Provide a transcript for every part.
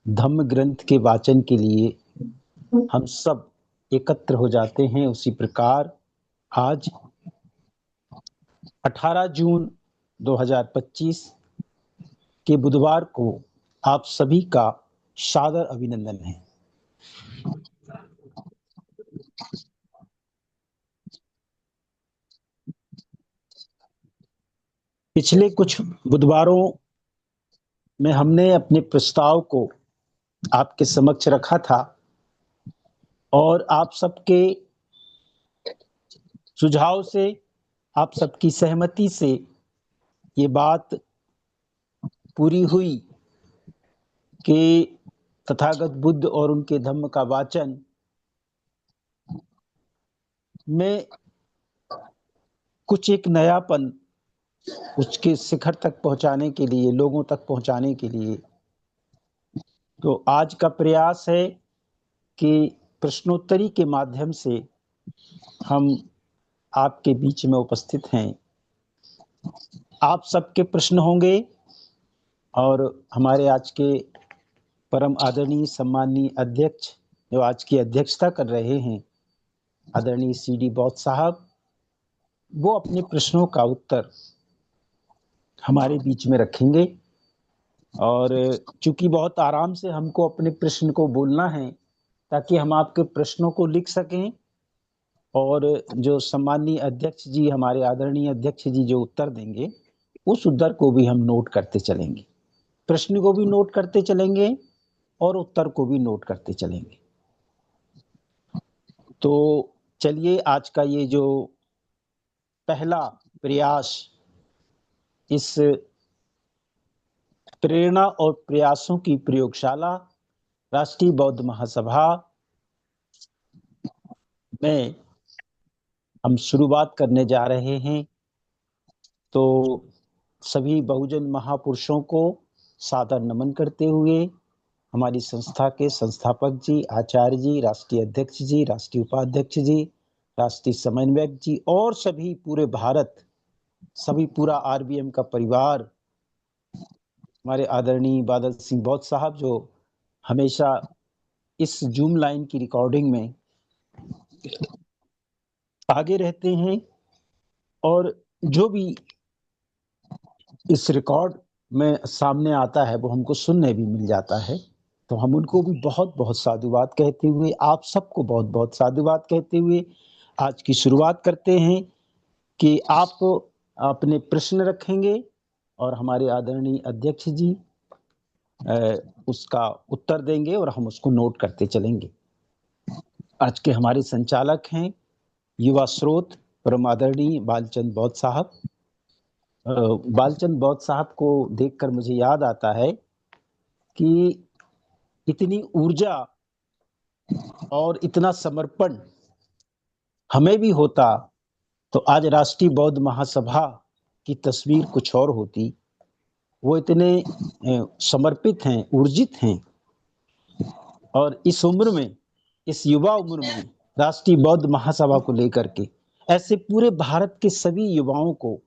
धम्म ग्रंथ के वाचन के लिए हम सब एकत्र हो जाते हैं, उसी प्रकार आज 18 जून 2025 के बुधवार को आप सभी का सादर अभिनंदन है। पिछले कुछ बुधवारों में हमने अपने प्रस्ताव को आपके समक्ष रखा था और आप सबके सुझाव से, आप सबकी सहमति से ये बात पूरी हुई कि तथागत बुद्ध और उनके धम्म का वाचन में कुछ एक नयापन उसके शिखर तक पहुंचाने के लिए, लोगों तक पहुंचाने के लिए, तो आज का प्रयास है कि प्रश्नोत्तरी के माध्यम से हम आपके बीच में उपस्थित हैं। आप सबके प्रश्न होंगे और हमारे आज के परम आदरणीय सम्माननीय अध्यक्ष जो आज की अध्यक्षता कर रहे हैं, आदरणीय CD बौद्ध साहब, वो अपने प्रश्नों का उत्तर हमारे बीच में रखेंगे। और चूंकि बहुत आराम से हमको अपने प्रश्न को बोलना है ताकि हम आपके प्रश्नों को लिख सकें और जो सम्माननीय अध्यक्ष जी, हमारे आदरणीय अध्यक्ष जी जो उत्तर देंगे उस उत्तर को भी हम नोट करते चलेंगे, प्रश्न को भी नोट करते चलेंगे और उत्तर को भी नोट करते चलेंगे। तो चलिए, आज का ये जो पहला प्रयास इस प्रेरणा और प्रयासों की प्रयोगशाला राष्ट्रीय बौद्ध महासभा में हम शुरुआत करने जा रहे हैं। तो सभी बहुजन महापुरुषों को सादर नमन करते हुए हमारी संस्था के संस्थापक जी, आचार्य जी, राष्ट्रीय अध्यक्ष जी, राष्ट्रीय उपाध्यक्ष जी, राष्ट्रीय समन्वयक जी और सभी पूरे भारत, सभी पूरा RBM का परिवार, हमारे आदरणीय बादल सिंह बौद्ध साहब जो हमेशा इस जूम लाइन की रिकॉर्डिंग में आगे रहते हैं और जो भी इस रिकॉर्ड में सामने आता है वो हमको सुनने भी मिल जाता है। तो हम उनको भी बहुत बहुत साधुवाद कहते हुए, आप सबको बहुत बहुत साधुवाद कहते हुए आज की शुरुआत करते हैं कि आप अपने प्रश्न रखेंगे और हमारे आदरणीय अध्यक्ष जी उसका उत्तर देंगे और हम उसको नोट करते चलेंगे। आज के हमारे संचालक हैं युवा स्रोत परम आदरणीय बालचंद बौद्ध साहब। बालचंद बौद्ध साहब को देखकर मुझे याद आता है कि इतनी ऊर्जा और इतना समर्पण हमें भी होता तो आज राष्ट्रीय बौद्ध महासभा की तस्वीर कुछ और होती। वो इतने समर्पित हैं, ऊर्जित हैं और इस उम्र में, इस युवा उम्र में राष्ट्रीय बौद्ध महासभा को लेकर के ऐसे पूरे भारत के सभी युवाओं को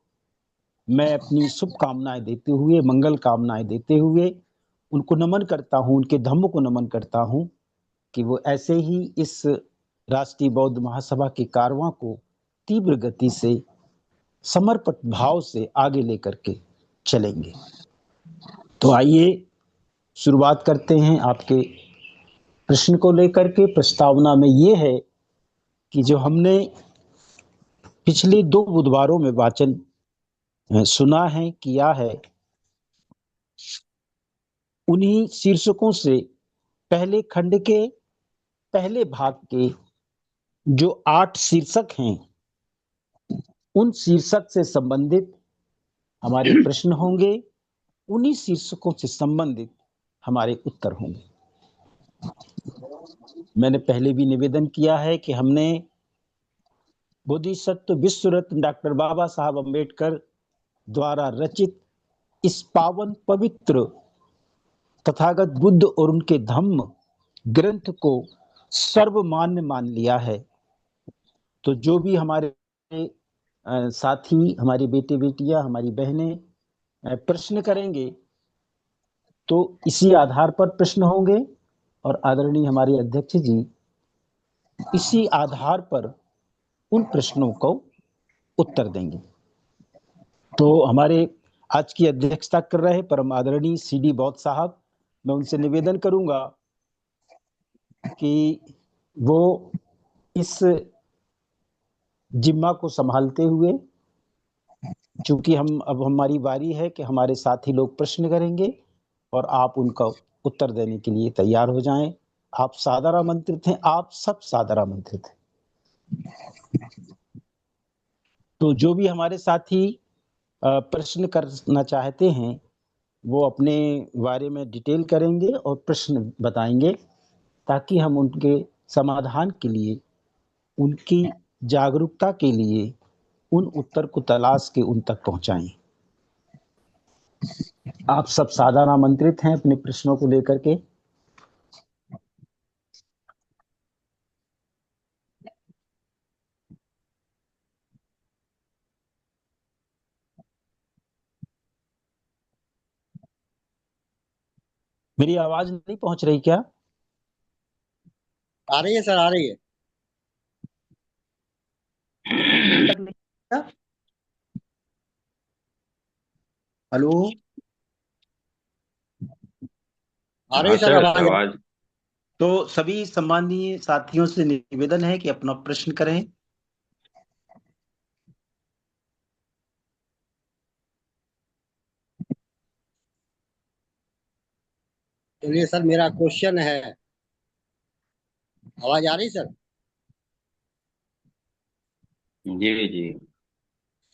मैं अपनी शुभकामनाएं देते हुए, मंगल कामनाएं देते हुए उनको नमन करता हूं, उनके धम्म को नमन करता हूं कि वो ऐसे ही इस राष्ट्रीय बौद्ध महासभा के कारवां को तीव्र गति से, समर्पित भाव से आगे लेकर के चलेंगे। तो आइए शुरुआत करते हैं आपके प्रश्न को लेकर के। प्रस्तावना में ये है कि जो हमने पिछले 2 बुधवारों में वाचन सुना है, किया है, उन्हीं शीर्षकों से पहले खंड के पहले भाग के जो 8 शीर्षक हैं उन शीर्षक से संबंधित हमारे प्रश्न होंगे, उन्हीं शीर्षकों से संबंधित हमारे उत्तर होंगे। मैंने पहले भी निवेदन किया है कि हमने बोधिसत्व विश्व रत्न डॉक्टर बाबा साहब अम्बेडकर द्वारा रचित इस पावन पवित्र तथागत बुद्ध और उनके धम्म ग्रंथ को सर्वमान्य मान लिया है। तो जो भी हमारे साथी, हमारे बेटे बेटियां, हमारी बहनें प्रश्न करेंगे तो इसी आधार पर प्रश्न होंगे और आदरणीय हमारे अध्यक्ष जी इसी आधार पर उन प्रश्नों को उत्तर देंगे। तो हमारे आज की अध्यक्षता कर रहे परम आदरणीय सीडी बौद्ध साहब, मैं उनसे निवेदन करूंगा कि वो इस जिम्मा को संभालते हुए, चूंकि अब हमारी बारी है कि हमारे साथी लोग प्रश्न करेंगे और आप उनका उत्तर देने के लिए तैयार हो जाएं। आप सादर आमंत्रित हैं, आप सब सादर आमंत्रित हैं। तो जो भी हमारे साथी प्रश्न करना चाहते हैं वो अपने बारे में डिटेल करेंगे और प्रश्न बताएंगे, ताकि हम उनके समाधान के लिए, उनकी जागरूकता के लिए उन उत्तर को तलाश के उन तक पहुंचाएं। आप सब सादर आमंत्रित हैं अपने प्रश्नों को लेकर के। मेरी आवाज नहीं पहुंच रही क्या? आ रही है सर, आ रही है। हेलो, आ रही हाँ है सर सर, आवाज। आवाज। तो सभी सम्मानीय साथियों से निवेदन है कि अपना प्रश्न करें। चलिए सर, मेरा क्वेश्चन है। आवाज आ रही है सर? जी जी।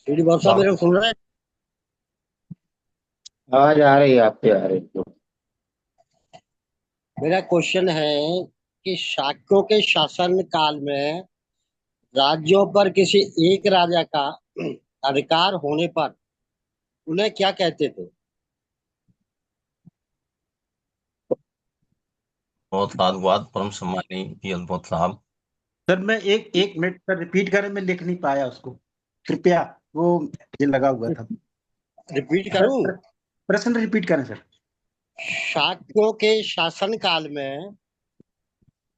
सीडी बॉस साहब मेरे को सुन रहे हैं? आवाज आ रही है, आपकी आ रही है। मेरा क्वेश्चन है कि शाक्यों के शासन काल में राज्यों पर किसी एक राजा का अधिकार होने पर उन्हें क्या कहते थे? बहुत साधुवाद परम सम्मानी अद्भुत साहब। सर मैं एक एक मिनट पर रिपीट करें, मैं लिख नहीं पाया उसको, कृपया। वो ये लगा हुआ था। रिपीट सर करूं? प्रश्न रिपीट करें सर। शाक्यों के शासन काल में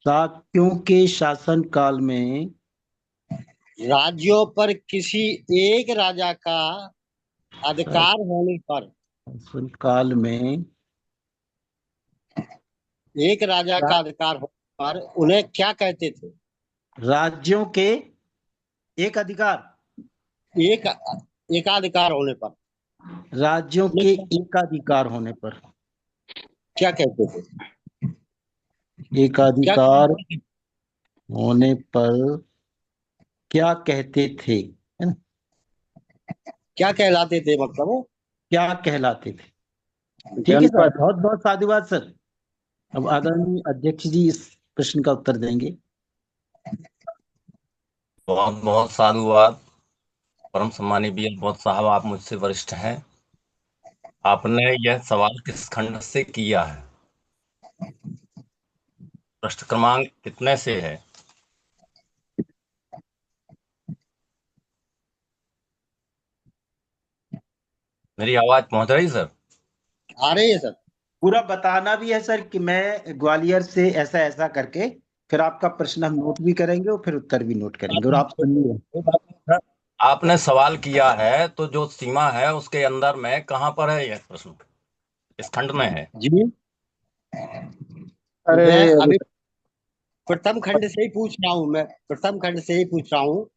शाक्यों के शासन काल में राज्यों पर किसी एक राजा का अधिकार होने पर, शासन काल में एक राजा का अधिकार होने पर उन्हें क्या कहते थे? राज्यों के एक अधिकार, एक एकाधिकार होने पर राज्यों उन्हें के एकाधिकार होने पर, क्या कहते थे? क्या एकाधिकार होने पर क्या कहते थे, है ना? क्या कहलाते थे, मतलब क्या कहलाते थे। ठीक है सर, बहुत बहुत साधुवाद सर। अब आदरणीय अध्यक्ष जी इस प्रश्न का उत्तर देंगे। बहुत बहुत साधुवाद परम सम्मानी अद्भुत साहब, आप मुझसे वरिष्ठ हैं। आपने यह सवाल किस खंड से किया है? प्रश्न क्रमांक कितने से है? मेरी आवाज पहुंच रही सर? आ रही है सर? पूरा बताना भी है सर कि मैं ग्वालियर से ऐसा ऐसा करके, फिर आपका प्रश्न हम नोट भी करेंगे और फिर उत्तर भी नोट करेंगे, और आप सुनिए। आपने सवाल किया है तो जो सीमा है उसके अंदर में कहां पर है यह प्रश्न? इस खंड में है? जी, अरे मैं अभी प्रथम खंड से ही पूछ रहा हूँ, मैं प्रथम खंड से ही पूछ रहा हूँ।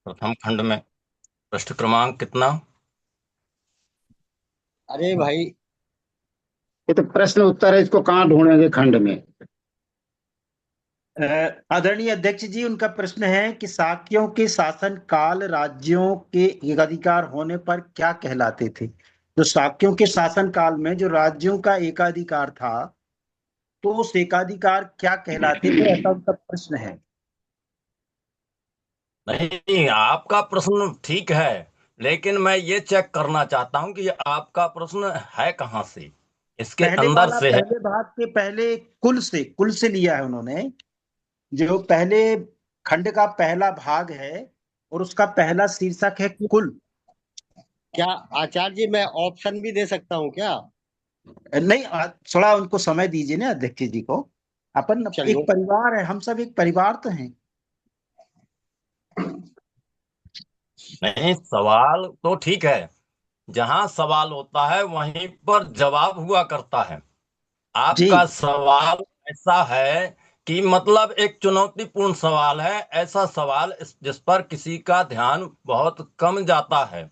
प्रथम खंड में प्रश्न क्रमांक कितना? अरे भाई, ये तो प्रश्न उत्तर है, इसको कहाँ ढूंढेंगे खंड में? आदरणीय अध्यक्ष जी, उनका प्रश्न है कि शाक्यों के शासन काल राज्यों के एकाधिकार होने पर क्या कहलाते थे। जो शाक्यों के शासन काल में जो राज्यों का एकाधिकार था, तो उस एकाधिकार क्या कहलाते थे, ऐसा उनका प्रश्न है। नहीं, आपका प्रश्न ठीक है, लेकिन मैं ये चेक करना चाहता हूं कि ये आपका प्रश्न है कहां से, इसके पहले अंदर वाला, से है? पहले भाग के पहले कुल से लिया है उन्होंने। जो पहले खंड का पहला भाग है और उसका पहला शीर्षक है कुल। क्या आचार्य जी मैं ऑप्शन भी दे सकता हूँ क्या? नहीं, थोड़ा उनको समय दीजिए ना अध्यक्ष जी को। अपन एक चलिए। परिवार है, हम सब एक परिवार तो हैं। नहीं, सवाल तो ठीक है, जहां सवाल होता है वहीं पर जवाब हुआ करता है। जी आपका सवाल ऐसा है कि मतलब एक चुनौतीपूर्ण सवाल है, ऐसा सवाल जिस पर किसी का ध्यान बहुत कम जाता है,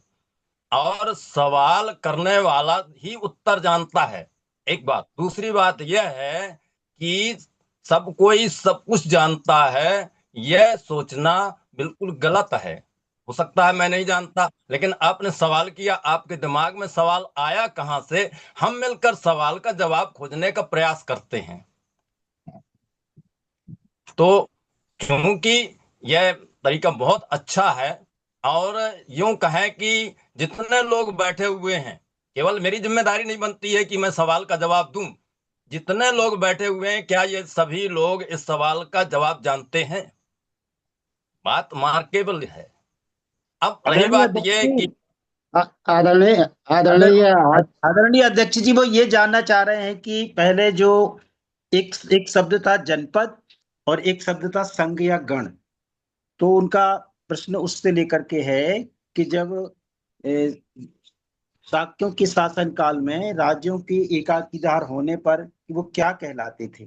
और सवाल करने वाला ही उत्तर जानता है। एक बात, दूसरी बात यह है कि सब कोई सब कुछ जानता है, यह सोचना बिल्कुल गलत है। हो सकता है मैं नहीं जानता, लेकिन आपने सवाल किया, आपके दिमाग में सवाल आया कहां से, हम मिलकर सवाल का जवाब खोजने का प्रयास करते हैं। तो क्योंकि यह तरीका बहुत अच्छा है, और यूं कहें कि जितने लोग बैठे हुए हैं, केवल मेरी जिम्मेदारी नहीं बनती है कि मैं सवाल का जवाब दूं। जितने लोग बैठे हुए हैं, क्या ये सभी लोग इस सवाल का जवाब जानते हैं? बात मार्केबल है। अब रही आदरणीय बात अध्यक्ष यह जी, कि आदरणीय आदर- आदरणीय आदरणीय अध्यक्ष जी, वो ये जानना चाह रहे हैं कि पहले जो एक एक शब्द था जनपद और एक शब्द था संघ या गण। तो उनका प्रश्न उससे लेकर के है कि जब ए, शाक्यों के शासन काल में राज्यों के एकाकीदार होने पर वो क्या कहलाते थे।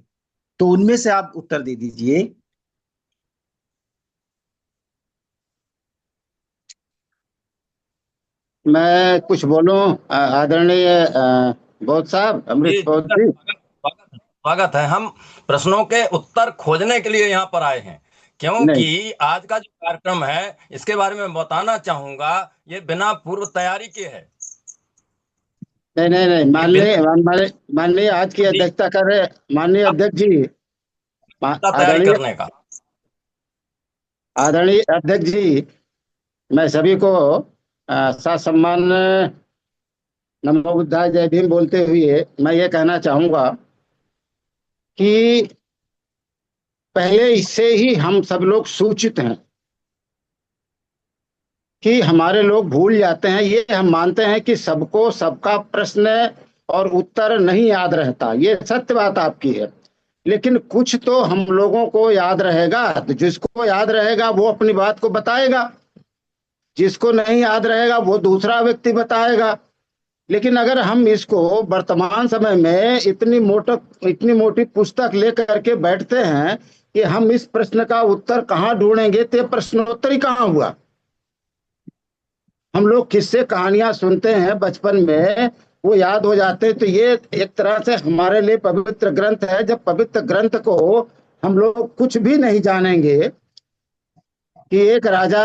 तो उनमें से आप उत्तर दे दीजिए। मैं कुछ बोलूं? आदरणीय बौद्ध साहब, अमृत जी, बौद्ध जी। स्वागत स्वागत है। हम प्रश्नों के उत्तर खोजने के लिए यहाँ पर आए हैं, नहीं, क्योंकि आज का जो कार्यक्रम है इसके बारे में बताना चाहूंगा, ये बिना पूर्व तैयारी के है। नहीं, नहीं, नहीं, ये माननीय बिना माननीय माननीय आज की अध्यक्षता कर रहे माननीय अध्यक्ष जी। तैयारी आदरणीय करने का। आदरणीय अध्यक्ष जी, मैं सभी को ससम्मान नमो बुद्धाय जय भीम बोलते हुए मैं ये कहना चाहूंगा कि पहले इससे ही हम सब लोग सूचित हैं कि हमारे लोग भूल जाते हैं। ये हम मानते हैं कि सबको सबका प्रश्न और उत्तर नहीं याद रहता, ये सत्य बात आपकी है। लेकिन कुछ तो हम लोगों को याद रहेगा, तो जिसको याद रहेगा वो अपनी बात को बताएगा, जिसको नहीं याद रहेगा वो दूसरा व्यक्ति बताएगा। लेकिन अगर हम इसको वर्तमान समय में इतनी मोटी पुस्तक लेकर के बैठते हैं कि हम इस प्रश्न का उत्तर कहाँ ढूंढेंगे, तो ये प्रश्नोत्तर ही कहाँ हुआ। हम लोग किस्से कहानियां सुनते हैं बचपन में, वो याद हो जाते हैं। तो ये एक तरह से हमारे लिए पवित्र ग्रंथ है। जब पवित्र ग्रंथ को हम लोग कुछ भी नहीं जानेंगे कि एक राजा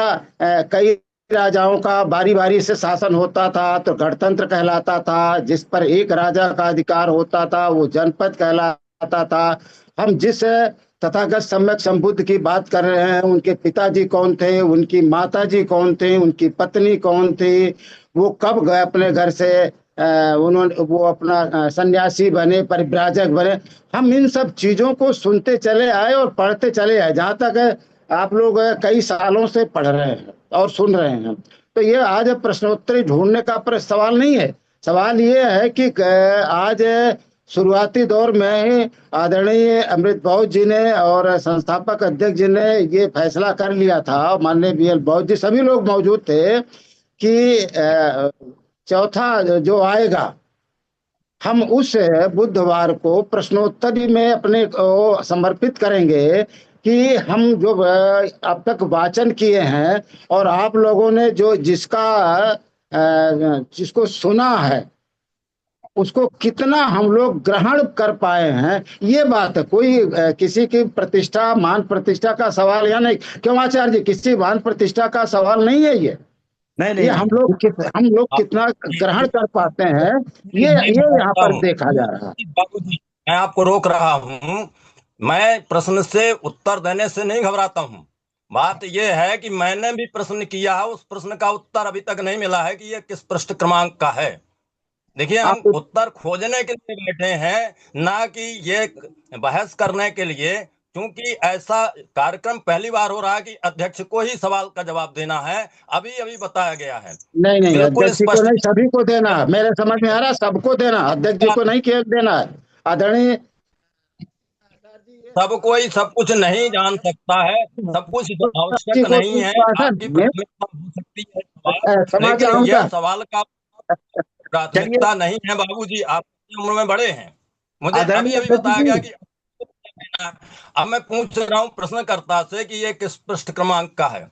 कई राजाओं का बारी बारी से शासन होता था तो गणतंत्र कहलाता था, जिस पर एक राजा का अधिकार होता था वो जनपद कहलाता था। हम जिस तथागत सम्यक संबुद्ध की बात कर रहे हैं, उनके पिताजी कौन थे, उनकी माताजी कौन थे, उनकी पत्नी कौन थी, वो कब गए अपने घर से, उन्होंने वो अपना सन्यासी बने, परिव्राजक बने। हम इन सब चीजों को सुनते चले आए और पढ़ते चले आए, जहां तक आप लोग कई सालों से पढ़ रहे हैं और सुन रहे हैं। तो ये आज प्रश्नोत्तरी ढूंढने का सवाल नहीं है। सवाल ये है कि आज शुरुआती दौर में ही आदरणीय अमृत बौद्ध जी ने और संस्थापक अध्यक्ष जी ने ये फैसला कर लिया था, माननीय BL बौद्ध जी सभी लोग मौजूद थे, कि चौथा जो आएगा हम उस बुधवार को प्रश्नोत्तरी में अपने को समर्पित करेंगे कि हम जो अब तक वाचन किए हैं और आप लोगों ने जो जिसको सुना है उसको कितना हम लोग ग्रहण कर पाए हैं, ये बात है। कोई किसी की प्रतिष्ठा मान प्रतिष्ठा का सवाल या नहीं, क्यों आचार्य जी, किसी मान प्रतिष्ठा का सवाल नहीं है ये। नहीं ये नहीं नहीं, ठीक है। हम लोग आप- कितना जी, ग्रहण जी, कर पाते हैं, मैं ये यहाँ बताता पर हूँ। देखा जा रहा है। बाबूजी, मैं आपको रोक रहा हूँ। मैं प्रश्न से उत्तर देने से नहीं घबराता हूँ। बात यह है कि मैंने भी प्रश्न किया है, उस प्रश्न का उत्तर अभी तक नहीं मिला है कि यह किस पृष्ठ क्रमांक का है। देखिए, हम आप उत्तर खोजने के लिए बैठे हैं, ना कि ये बहस करने के लिए। क्योंकि ऐसा कार्यक्रम पहली बार हो रहा है कि अध्यक्ष को ही सवाल का जवाब देना है। अभी अभी बताया गया है, नहीं नहीं, बिल्कुल अध्यक्ष जी को स्पष्ट। नहीं, सभी को देना है। मेरे समझ में आ रहा है, सबको देना, अध्यक्ष जी को नहीं केवल देना है। आदरणीय सब कोई सब कुछ नहीं जान सकता है, सब कुछ जी आवश्यक को नहीं है। शासन आपकी में प्राथमिकता हो सकती है सवाल, क्षमा लेकिन चाहूंगा। यह सवाल का चलिए, प्राथमिकता नहीं है। बाबूजी आप अपनी उम्र में बड़े हैं, मुझे अभी आदरणीय अभी अध्यक्ष बताया गया जी, कि अब मैं पूछ रहा हूँ प्रश्नकर्ता से कि ये किस पृष्ठ क्रमांक का है।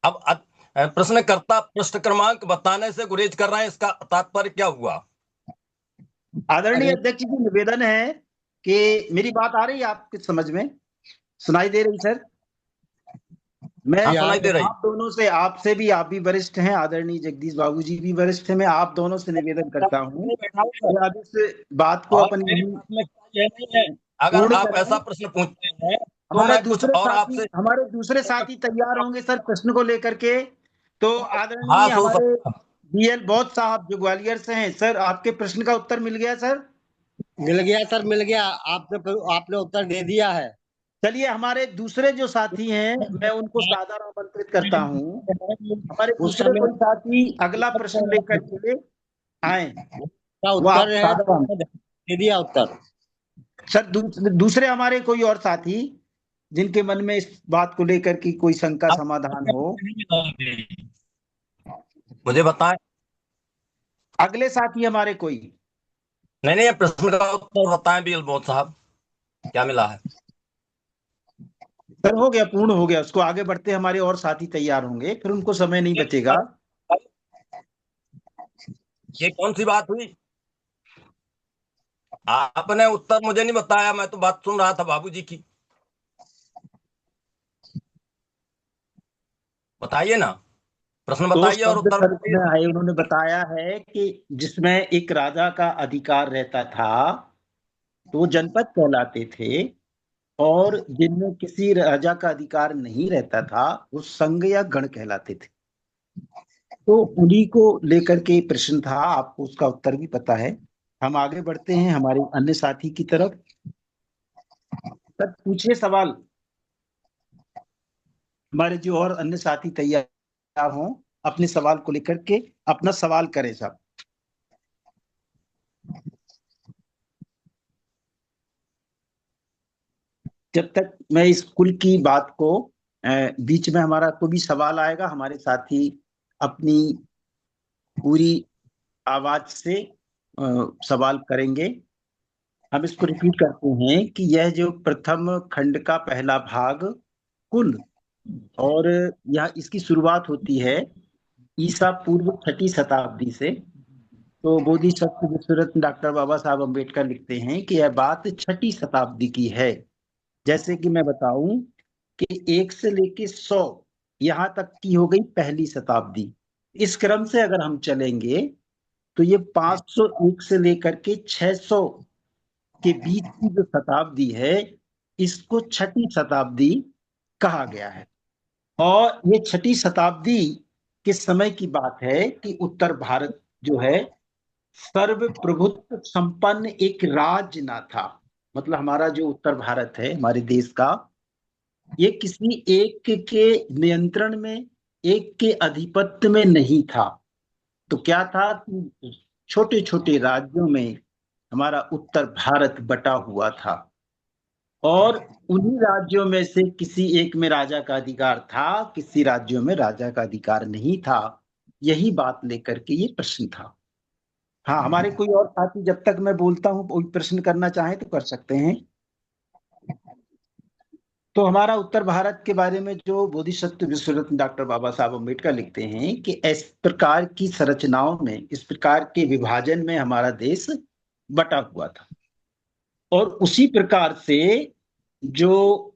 अब प्रश्नकर्ता पृष्ठ क्रमांक बताने से गुरेज कर रहे हैं, इसका तात्पर्य क्या हुआ? आदरणीय अरे अध्यक्ष जी, निवेदन है कि मेरी बात आ रही है आपके समझ में, सुनाई दे रही सर? मैं हाँ, क्या सुनाई दे रही। आप दोनों से, आपसे भी, आप भी वरिष्ठ हैं, आदरणीय जगदीश बाबू जी भी वरिष्ठ हैं, मैं आप दोनों से निवेदन करता हूं बैठा हूं कि सर, आप इस बात को और अपन मेरी यहीं प्राथमिकता यह नहीं है। अगर पूर्ण आप ऐसा करें। प्रश्न पूछते हैं तो मैं कुछ और आपसे। हमारे दूसरे साथी तैयार होंगे सर प्रश्न को लेकर के। तो हाँ, आदरणीय सो हमारे सकता। बीएल बौद्ध साहब जो ग्वालियर से हैं, सर आपके प्रश्न का उत्तर मिल गया सर? मिल गया सर, मिल गया। आपने उत्तर दे दिया है। चलिए, हमारे दूसरे जो साथी हैं मैं उनको सादर आमंत्रित करता हूं। हमारे उस दूसरे समय कोई साथी अगला प्रश्न लेकर के आए, का वो उत्तर आप है सादर तो उसने दे दिया उत्तर। सर दूसरे हमारे कोई और साथी जिनके मन में इस बात को लेकर की कोई शंका आप समाधान हो, मुझे बताएं। अगले साथी हमारे कोई? नहीं नहीं, प्रश्न का उत्तर बताएं बीएल बोध साहब, क्या मिला है? सर हो गया, पूर्ण हो गया, उसको आगे बढ़ते हमारे और साथी तैयार होंगे, फिर उनको समय नहीं बचेगा। ये कौन सी बात हुई? आपने उत्तर मुझे नहीं बताया, मैं तो बात सुन रहा था बाबूजी की। बताइए ना, प्रश्न तो बताइए और शब्द उत्तर खर्च बताइए। में आए, उन्होंने बताया है कि जिसमें एक राजा का अधिकार रहता था तो वो जनपद कहलाते थे, और जिनमें किसी राजा का अधिकार नहीं रहता था वो संघ या गण कहलाते थे। तो उन्हीं को लेकर के प्रश्न था, आपको उसका उत्तर भी पता है। हम आगे बढ़ते हैं हमारे अन्य साथी की तरफ। तब पूछिए सवाल, हमारे जो और अन्य साथी तैयार हों अपने सवाल को लेकर के अपना सवाल करें सब। जब तक मैं इस कुल की बात को बीच में हमारा कोई भी सवाल आएगा, हमारे साथी अपनी पूरी आवाज से सवाल करेंगे। हम इसको रिपीट करते हैं कि यह जो प्रथम खंड का पहला भाग कुल, और यह इसकी शुरुआत होती है ईसा पूर्व 6ठी शताब्दी से। तो बोधिसत्व विश्वरत्न डॉक्टर बाबा साहब अम्बेडकर लिखते हैं कि यह बात 6ठी शताब्दी की है। जैसे कि मैं बताऊं कि 1 से लेके 100 यहाँ तक की हो गई पहली शताब्दी। इस क्रम से अगर हम चलेंगे तो ये 501 से लेकर के 600 के बीच की जो शताब्दी है, इसको 6ठी शताब्दी कहा गया है। और ये 6ठी शताब्दी के समय की बात है कि उत्तर भारत जो है सर्वप्रभुत्व संपन्न एक राज्य ना था। मतलब हमारा जो उत्तर भारत है हमारे देश का, ये किसी एक के नियंत्रण में, एक के आधिपत्य में नहीं था। तो क्या था कि छोटे छोटे राज्यों में हमारा उत्तर भारत बटा हुआ था, और उन्हीं राज्यों में से किसी एक में राजा का अधिकार था, किसी राज्यों में राजा का अधिकार नहीं था। यही बात लेकर के ये प्रश्न था। हाँ, हमारे कोई और साथी जब तक मैं बोलता हूँ कोई प्रश्न करना चाहे तो कर सकते हैं। तो हमारा उत्तर भारत के बारे में जो बोधिसत्व विश्वरत्न डॉक्टर बाबा साहब अम्बेडकर लिखते हैं कि इस प्रकार की संरचनाओं में, इस प्रकार के विभाजन में हमारा देश बटा हुआ था। और उसी प्रकार से जो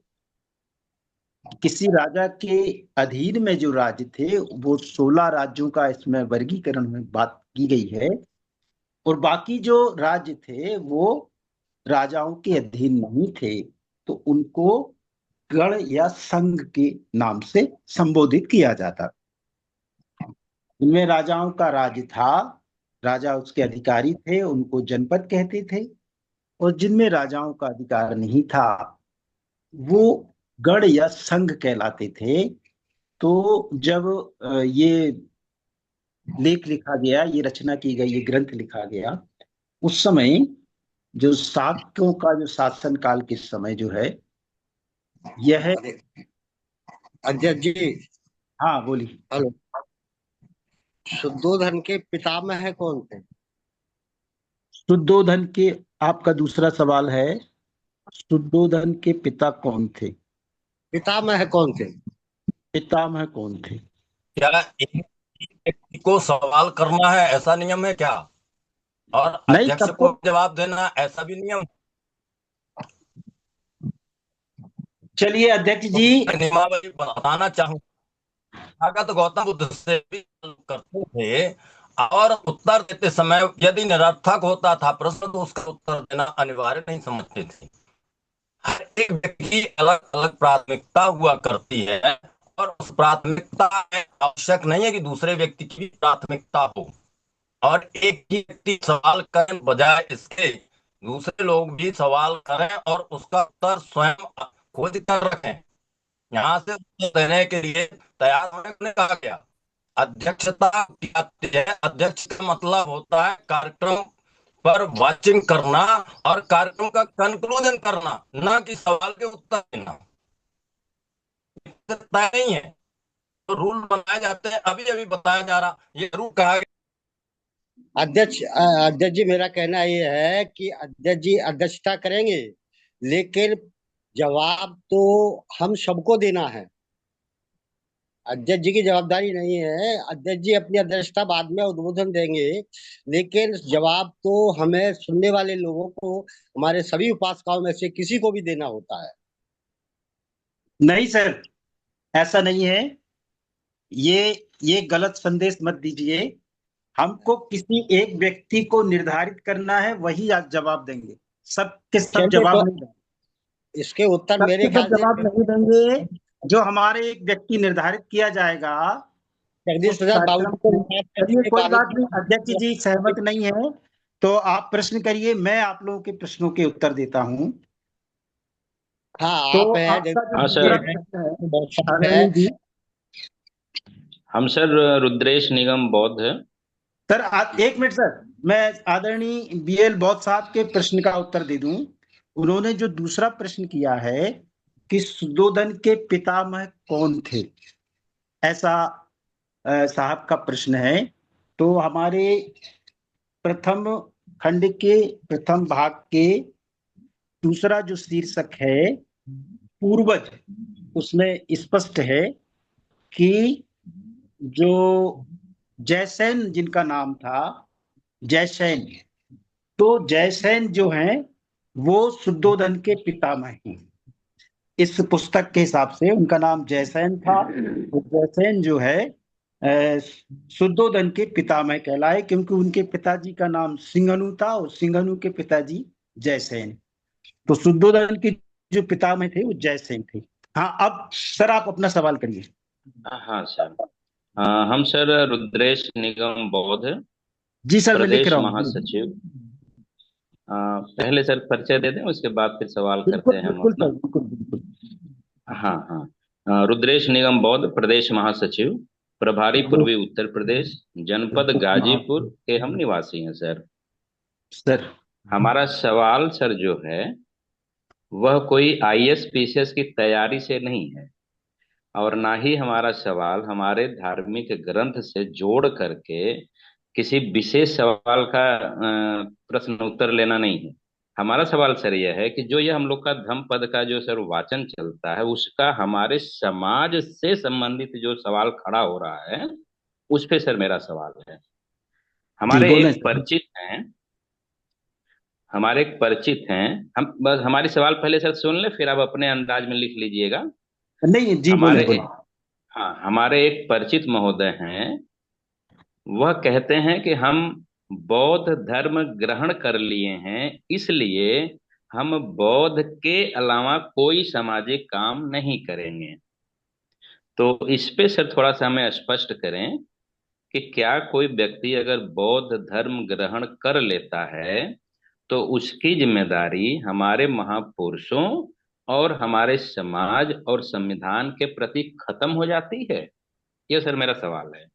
किसी राजा के अधीन में जो राज्य थे, वो 16 राज्यों का इसमें वर्गीकरण में बात की गई है। और बाकी जो राज्य थे वो राजाओं के अधीन नहीं थे, तो उनको गण या संघ के नाम से संबोधित किया जाता। इनमें राजाओं का राज्य था, राजा उसके अधिकारी थे, उनको जनपद कहते थे। और जिनमें राजाओं का अधिकार नहीं था, वो गण या संघ कहलाते थे। तो जब ये लेख लिखा गया, ये रचना की गई, ये ग्रंथ लिखा गया, उस समय जो शाक्यों का जो शासन काल के समय जो है यह। अरे अध्यक्ष जी। हाँ बोलिए। हेलो। शुद्धोधन के पितामह कौन थे? शुद्धोधन के, आपका दूसरा सवाल है, शुद्धोधन के पिता कौन थे? पितामह कौन थे? पितामह कौन थे? क्या एक व्यक्ति को सवाल करना है ऐसा नियम है क्या? और नहीं, अध्यक्ष सबको। को जवाब देना ऐसा भी नियम? चलिए अध्यक्ष तो जी। मैं नियमावली बताना चाहूंगा। तो गौतम बुद्ध से भी करते थे, और उत्तर देते समय यदि निरर्थक होता था प्रश्न तो उसका उत्तर देना अनिवार्य नहीं समझते थे। हर एक व्यक्ति की अलग अलग प्राथमिकता हुआ करती है, और उस प्राथमिकता में आवश्यक नहीं है कि दूसरे व्यक्ति की भी प्राथमिकता हो। और एक ही व्यक्ति सवाल करें बजाय इसके दूसरे लोग भी सवाल करें और उसका उत्तर स्वयं खोज कर रखें। यहाँ से उत्तर देने के लिए तैयार होने को नहीं कहा गया। अध्यक्षता की आती है। अध्यक्ष का मतलब होता है कार्यक्रम पर वाचिंग करना और कार्यक्रम का कंक्लूजन करना, ना कि सवाल के उत्तर देना। तय नहीं है तो रूल बनाए जाते हैं। अभी अभी बताया जा रहा, ये रूल कहा गया। अध्यक्ष जी, मेरा कहना ये है कि अध्यक्ष जी अध्यक्षता करेंगे, लेकिन जवाब तो हम सबको देना है। अध्यक्ष जी की जवाबदारी नहीं है। अध्यक्ष जी अपनी अध्यक्षता बाद में उद्बोधन देंगे, लेकिन जवाब तो हमें सुनने वाले लोगों को, हमारे सभी उपासकाओं में से किसी को भी देना होता है। नहीं सर, ऐसा नहीं है। ये गलत संदेश मत दीजिए। हमको किसी एक व्यक्ति को निर्धारित करना है, वही आज जवाब देंगे। सब के सब चलिए, तो जवाब नहीं देंगे। इसके उत्तर सब मेरे के सब ख्याल से जवाब नहीं देंगे। जो हमारे एक व्यक्ति निर्धारित किया जाएगा जगदीश उस प्रसाद बाबू कार्यक्रम जी को को। निकाल करने चलिए के कोई बात नहीं, अध्यक्ष कानून। जी सहमत नहीं है तो आप प्रश्न करिए, मैं आप लोगों के प्रश्नों के उत्तर देता हूं। हाँ, तो आप हैं आपका जो हाँ दूसरा सर। जगदीश प्रश्न है, बहुत सारे हैं। आदरणीय जी। हम सर रुद्रेश निगम बौद्ध है। सर एक मिनट सर, मैं आदरणीय बीएल बौद्ध साहब के प्रश्न का उत्तर दे दूं। उन्होंने जो दूसरा प्रश्न किया है कि शुद्धोधन के पितामह कौन थे, ऐसा साहब का प्रश्न है। तो हमारे प्रथम खंड के प्रथम भाग के दूसरा जो शीर्षक है पूर्वज, उसमें स्पष्ट है कि जो जयसेन जिनका नाम था, जयसेन, तो जयसेन जो हैं वो शुद्धोधन के पितामह हैं। इस पुस्तक के हिसाब से उनका नाम जयसेन था। वो जयसेन जो है शुद्धोधन के पितामह कहलाए, क्योंकि उनके पिताजी का नाम सिंघनु था और सिंघनु के पिताजी जयसेन। तो शुद्धोधन के जो पितामह थे वो जयसेन थे। हाँ, अब सर आप अपना सवाल करिए। हाँ सर। हम सर रुद्रेश निगम बौद्ध है, जी सर, मैं लिख प्रदेश रहा हूँ। महासचिव। पहले सर परिचय दे दें, उसके बाद फिर सवाल करते बिल्कुल हैं हम बिल्कुल अपना। सर, बिल्कुल बिल्कुल। हाँ हाँ। रुद्रेश निगम बौद्ध, प्रदेश महासचिव, प्रभारी वो पूर्वी उत्तर प्रदेश, जनपद गाजीपुर के हम निवासी हैं सर। सर। हमारा सवाल सर जो है वह कोई आईएएस पीसीएस की तैयारी से नहीं है, और ना ही हमारा सवाल हमारे धार्मिक ग्रंथ से जोड़ करके किसी विशेष सवाल का प्रश्न उत्तर लेना नहीं है। हमारा सवाल सर यह है कि जो ये हम लोग का धम्म पद का जो सर वाचन चलता है उसका हमारे समाज से संबंधित जो सवाल खड़ा हो रहा है उस पे सर मेरा सवाल है। जी हमारे बोलें एक सर। परिचित हैं, हमारे एक परिचित हैं। हम बस हमारी सवाल पहले सर सुन ले, फिर आप अपने अंदाज में लिख लीजिएगा। नहीं जी, बोले हमारे बोले। हाँ, हमारे एक परिचित महोदय हैं। वह कहते हैं कि हम बौद्ध धर्म ग्रहण कर लिए हैं, इसलिए हम बौद्ध के अलावा कोई सामाजिक काम नहीं करेंगे। तो इस पे सर थोड़ा सा हमें स्पष्ट करें कि क्या कोई व्यक्ति अगर बौद्ध धर्म ग्रहण कर लेता है तो उसकी जिम्मेदारी हमारे महापुरुषों और हमारे समाज और संविधान के प्रति खत्म हो जाती है? ये सर मेरा सवाल है।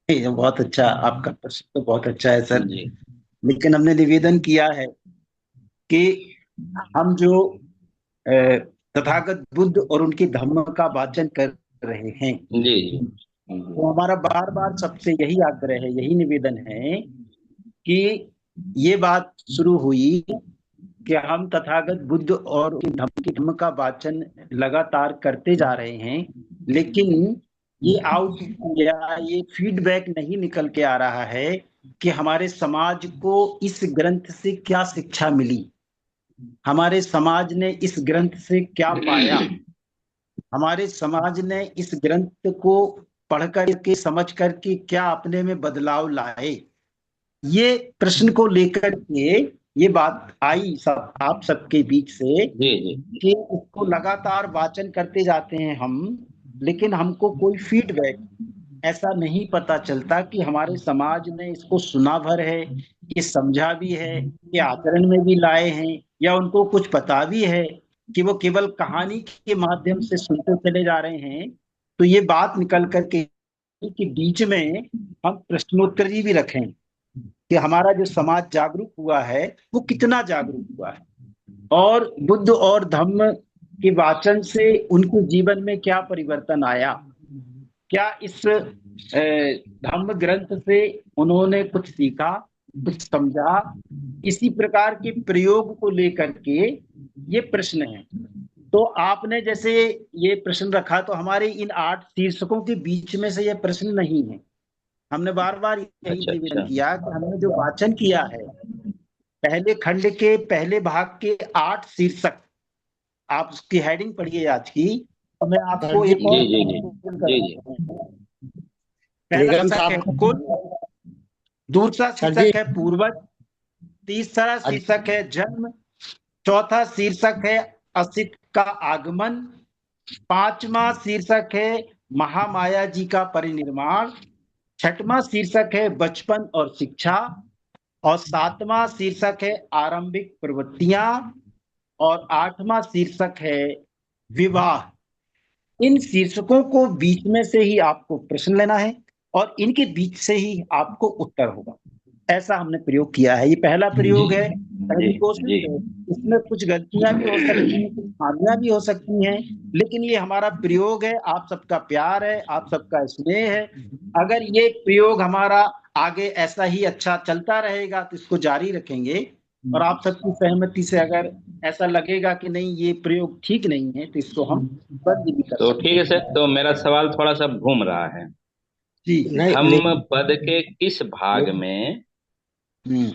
ये बहुत अच्छा, आपका प्रश्न तो बहुत अच्छा है सर। जी लेकिन हमने निवेदन किया है कि हम जो अ, तथागत बुद्ध और उनके धम्म का वाचन कर रहे हैं, जी जी तो हमारा बार बार सबसे यही आग्रह है, यही निवेदन है कि ये बात शुरू हुई कि हम तथागत बुद्ध और उनके धम्म का वाचन लगातार करते जा रहे हैं, लेकिन ये आउट या ये फीडबैक नहीं निकल के आ रहा है कि हमारे समाज को इस ग्रंथ से क्या शिक्षा मिली, हमारे समाज ने इस ग्रंथ से क्या पाया, हमारे समाज ने इस ग्रंथ को पढ़ करके समझ करके क्या अपने में बदलाव लाए। ये प्रश्न को लेकर के ये बात आई सब आप सबके बीच से जी जी कि इसको लगातार वाचन करते जाते हैं हम, लेकिन हमको कोई फीडबैक ऐसा नहीं पता चलता कि हमारे समाज ने इसको सुना भर है, ये समझा भी है, ये आचरण में भी लाए हैं, या उनको कुछ पता भी है कि वो केवल कहानी के माध्यम से सुनते चले जा रहे हैं। तो ये बात निकल करके कि बीच में हम प्रश्नोत्तरी भी रखें कि हमारा जो समाज जागरूक हुआ है वो कितना जागरूक हुआ है, और बुद्ध और धम्म के वाचन से उनके जीवन में क्या परिवर्तन आया, क्या इस धम्म ग्रंथ से उन्होंने कुछ सीखा, कुछ समझा। इसी प्रकार के प्रयोग को लेकर के ये प्रश्न है। तो आपने जैसे ये प्रश्न रखा, तो हमारे इन 8 शीर्षकों के बीच में से ये प्रश्न नहीं है। हमने बार बार यही अच्छा निवेदन अच्छा किया कि हमने जो वाचन किया है पहले खंड के पहले भाग के 8 शीर्षक, आप उसकी हेडिंग पढ़िए आज की, तो मैं सर आपको जी, एक जी और जी जी निवेदन जी कर जी रहा हूं। पहला निगम शीर्षक है साहब। कुल, दूसरा सर जी। शीर्षक है पूर्वज, तीसरा शीर्षक है जन्म, चौथा शीर्षक है अस्तित्व का आगमन, पांचवा शीर्षक है महामाया जी का परिनिर्माण, छठवां शीर्षक है बचपन और शिक्षा, और सातवां शीर्षक है आरंभिक प्रवृत्तियां, और आठवां शीर्षक है विवाह। इन शीर्षकों को बीच में से ही आपको प्रश्न लेना है और इनके बीच से ही आपको उत्तर होगा। ऐसा हमने प्रयोग किया है। ये पहला प्रयोग है, जी पहली कोशिश जी है। इसमें कुछ गलतियां भी हो सकती हैं, कुछ खामियां भी हो सकती हैं, लेकिन ये हमारा प्रयोग है, आप सबका प्यार है, आप सबका स्नेह है। अगर ये प्रयोग हमारा आगे ऐसा ही अच्छा चलता रहेगा तो इसको जारी रखेंगे, और आप सबकी सहमति से अगर ऐसा लगेगा कि नहीं ये प्रयोग ठीक नहीं है तो इसको हम बंद भी कर तो सकते ठीक है सर, हैं। तो मेरा सवाल थोड़ा सा घूम रहा है। जी। नहीं धम्म पद के किस भाग लेकिन में, हम्म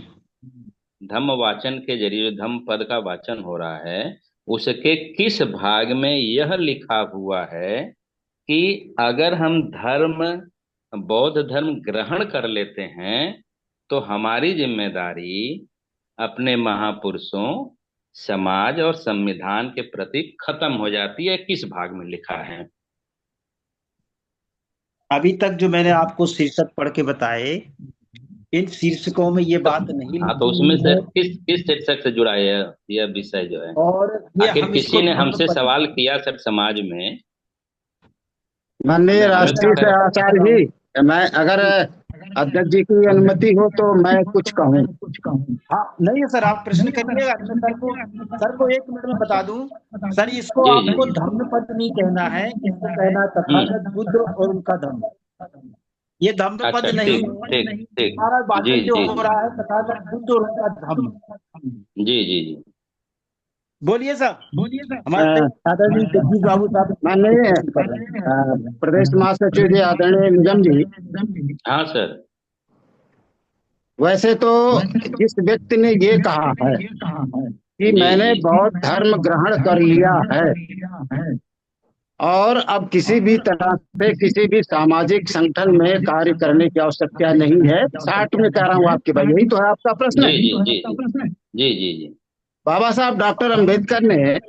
धम्म वाचन के जरिए जो धम्म पद का वाचन हो रहा है, उसके किस भाग में यह लिखा हुआ है कि अगर हम बौद्ध धर्म ग्रहण कर लेते हैं तो हमारी जिम्मेदारी अपने महापुरुषों, समाज और संविधान के प्रति खत्म हो जाती है? किस भाग में लिखा है? अभी तक जो मैंने आपको शीर्षक पढ़ के बताए, इन शीर्षकों में ये तो बात नहीं हाँ, तो लिखी उसमें हुई से है, किस किस शीर्षक से जुड़ा है यह विषय जो है? और ये आखिर हम किसी इसको ने धम्म हमसे पद सवाल किया सर समाज में? माननीय हमें तो राष्ट्रीय मैं से खैर, आपको बता आचार्य रहा हूँ। जी, मैं अगर अध्यक्ष जी की अनुमति हो तो मैं कुछ कहूँ। हाँ नहीं है सर, आप प्रश्न करिएगा। मैं सर को 1 मिनट में बता दूं। सर इसको जी जी आपको जी। धम्म पद नहीं कहना है, इसको कहना है तथागत बुद्ध और उनका धम्म। ये धम्म पद अच्छा, नहीं ठीक है। ठीक ठीक। हमारा जी वाचन जो जी हो जी रहा है तथागत बुद्ध और उनका धम्म। जी जी जी। बोलिए साहब, अ, हमारे आदरणीय जगदीश बाबू साहब माननीय प्रश्न कर रहे हैं। प्रदेश महासचिव जी आदरणीय निगम जी, हाँ सर। वैसे तो जिस व्यक्ति ने ये कहा है कि जी मैंने जी बौद्ध धर्म ग्रहण कर लिया है और अब किसी भी तरह से किसी भी सामाजिक संगठन में कार्य करने की आवश्यकता नहीं है, शार्ट में कह रहा हूँ आपके भाई, यही तो है आपका प्रश्न जी है। जी जी जी जी जी जी। बाबा साहब डॉक्टर अंबेडकर ने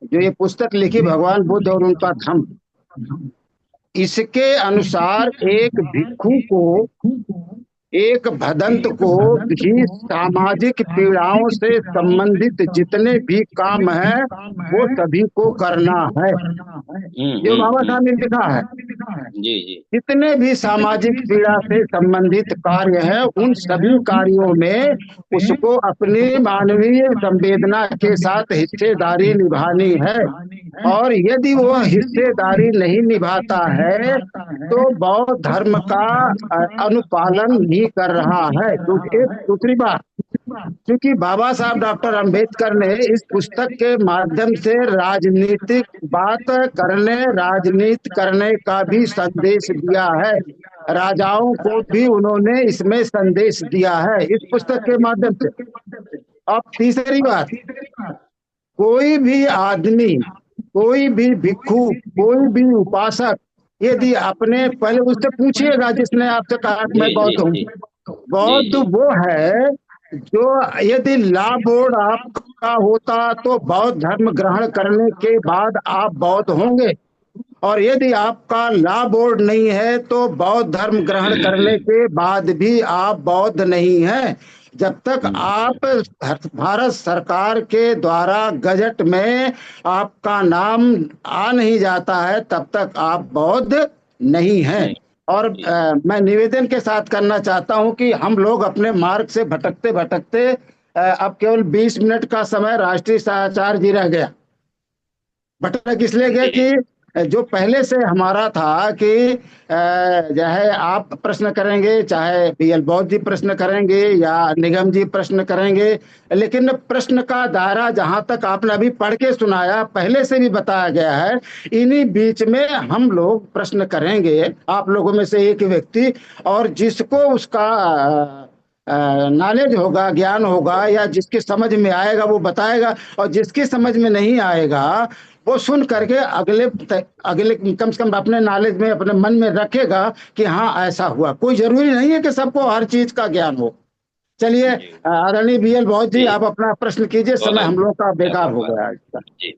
जो ये पुस्तक लिखी भगवान बुद्ध और उनका धम्म, इसके अनुसार एक भिक्षु को एक भदंत को भी सामाजिक पीड़ाओं से संबंधित जितने भी काम है वो सभी को करना है। जो बाबा साहब ने लिखा है, जी जी जितने भी सामाजिक पीड़ा से संबंधित कार्य है उन सभी कार्यों में उसको अपनी मानवीय संवेदना के साथ हिस्सेदारी निभानी है। और यदि वो हिस्सेदारी नहीं निभाता है तो बौद्ध धर्म का अनुपालन नहीं कर रहा है। दूसरी बात, क्योंकि बाबा साहब डॉक्टर अंबेडकर ने इस पुस्तक के माध्यम से राजनीतिक बात करने, राजनीति करने का भी संदेश दिया है। राजाओं को भी उन्होंने इसमें संदेश दिया है इस पुस्तक के माध्यम से। अब तीसरी बात, कोई भी आदमी, कोई भी भिक्षु, कोई भी उपासक यदि अपने, पहले उससे पूछिएगा जिसने आपसे कहा कि मैं बौद्ध हूँ, बौद्ध वो है जो, यदि लॉ बोर्ड आपका होता तो बौद्ध धर्म ग्रहण करने के बाद आप बौद्ध होंगे, और यदि आपका लॉ बोर्ड नहीं है तो बौद्ध धर्म ग्रहण करने के बाद भी आप बौद्ध नहीं हैं। जब तक आप भारत सरकार के द्वारा गजट में आपका नाम आ नहीं जाता है तब तक आप बौद्ध नहीं हैं। और मैं निवेदन के साथ करना चाहता हूं कि हम लोग अपने मार्ग से भटकते भटकते अब केवल 20 मिनट का समय राष्ट्रीय समाचार जी रह गया। भटक इसलिए गया कि जो पहले से हमारा था कि चाहे आप प्रश्न करेंगे, चाहे बीएल बौद्ध जी प्रश्न करेंगे या निगम जी प्रश्न करेंगे, लेकिन प्रश्न का दायरा जहां तक आपने अभी पढ़ के सुनाया पहले से भी बताया गया है, इन्हीं बीच में हम लोग प्रश्न करेंगे, आप लोगों में से एक व्यक्ति, और जिसको उसका नॉलेज होगा, ज्ञान होगा, या जिसके समझ में आएगा वो बताएगा, और जिसके समझ में नहीं आएगा वो सुन करके अगले कम से कम अपने नॉलेज में, अपने मन में रखेगा कि हाँ ऐसा हुआ। कोई जरूरी नहीं है कि सबको हर चीज का ज्ञान हो। चलिए आदरणीय बीएल बौद्ध जी, आप अपना प्रश्न कीजिए, समय हम लोग का बेकार हो गया है।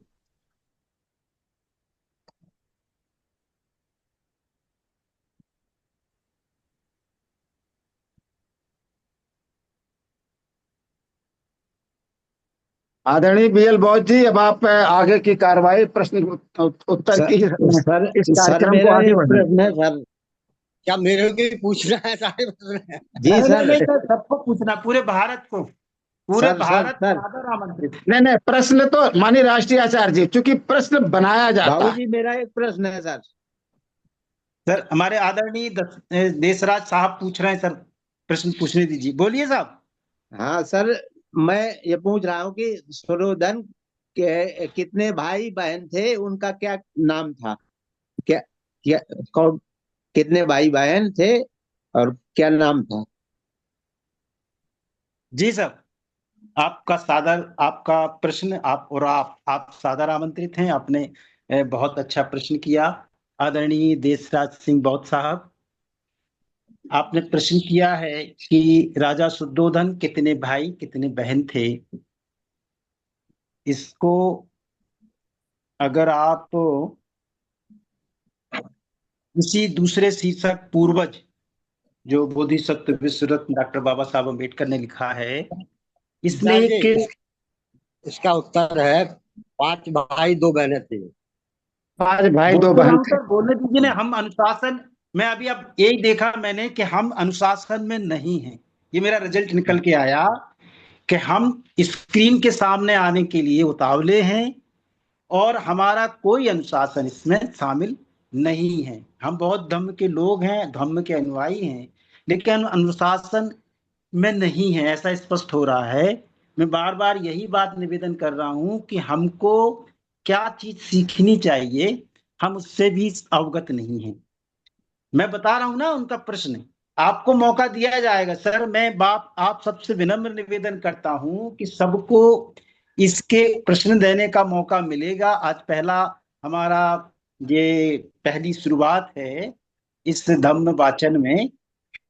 आदरणीय बीएल बौद्ध जी, अब आप आगे की कार्रवाई, प्रश्न उत्तर की इस कार्यक्रम को आगे बढ़ाएं। सर, क्या मेरे को ही पूछना है? सारे प्रश्न जी सर, सबको पूछना, पूरे भारत को, पूरे भारत सादर आमंत्रित। नहीं, प्रश्न तो माननीय राष्ट्रीय आचार्य जी, क्योंकि प्रश्न बनाया जाता है। बाबूजी, मेरा एक प्रश्न है सर। सर हमारे आदरणीय देशराज साहब पूछ रहे हैं सर, प्रश्न पूछने दीजिए, बोलिए साहब। हाँ सर, मैं ये पूछ रहा हूँ कि सुरोधन के कितने भाई बहन थे, उनका क्या नाम था? क्या क्या कौन, कितने भाई बहन थे और क्या नाम था? जी सर, आपका प्रश्न, आप सादर आमंत्रित हैं। आपने बहुत अच्छा प्रश्न किया आदरणीय देशराज सिंह बौद्ध साहब। आपने प्रश्न किया है कि राजा शुद्धोधन कितने भाई कितने बहन थे। इसको अगर आप किसी दूसरे शीर्षक पूर्वज, जो बोधिसत्व विश्वरत्न डॉक्टर बाबा साहब अम्बेडकर ने लिखा है, इसमें इसका उत्तर है 5 भाई 2 बहनें थी। 5 भाई 2 बहन थे। बोलने दीजिए ना, हम अनुशासन में, अभी अब यही देखा मैंने कि हम अनुशासन में नहीं हैं। ये मेरा रिजल्ट निकल के आया कि हम स्क्रीन के सामने आने के लिए उतावले हैं और हमारा कोई अनुशासन इसमें शामिल नहीं है। हम बौद्ध धर्म के लोग हैं, धर्म के अनुयायी हैं, लेकिन अनुशासन में नहीं है, ऐसा स्पष्ट हो रहा है। मैं बार बार यही बात निवेदन कर रहा हूं कि हमको क्या चीज सीखनी चाहिए, हम उससे भी अवगत नहीं हैं। मैं बता रहा हूं ना उनका प्रश्न, आपको मौका दिया जाएगा सर। मैं आप सबसे विनम्र निवेदन करता हूं कि सबको इसके प्रश्न देने का मौका मिलेगा। आज पहला हमारा ये पहली शुरुआत है इस धम्म वाचन में।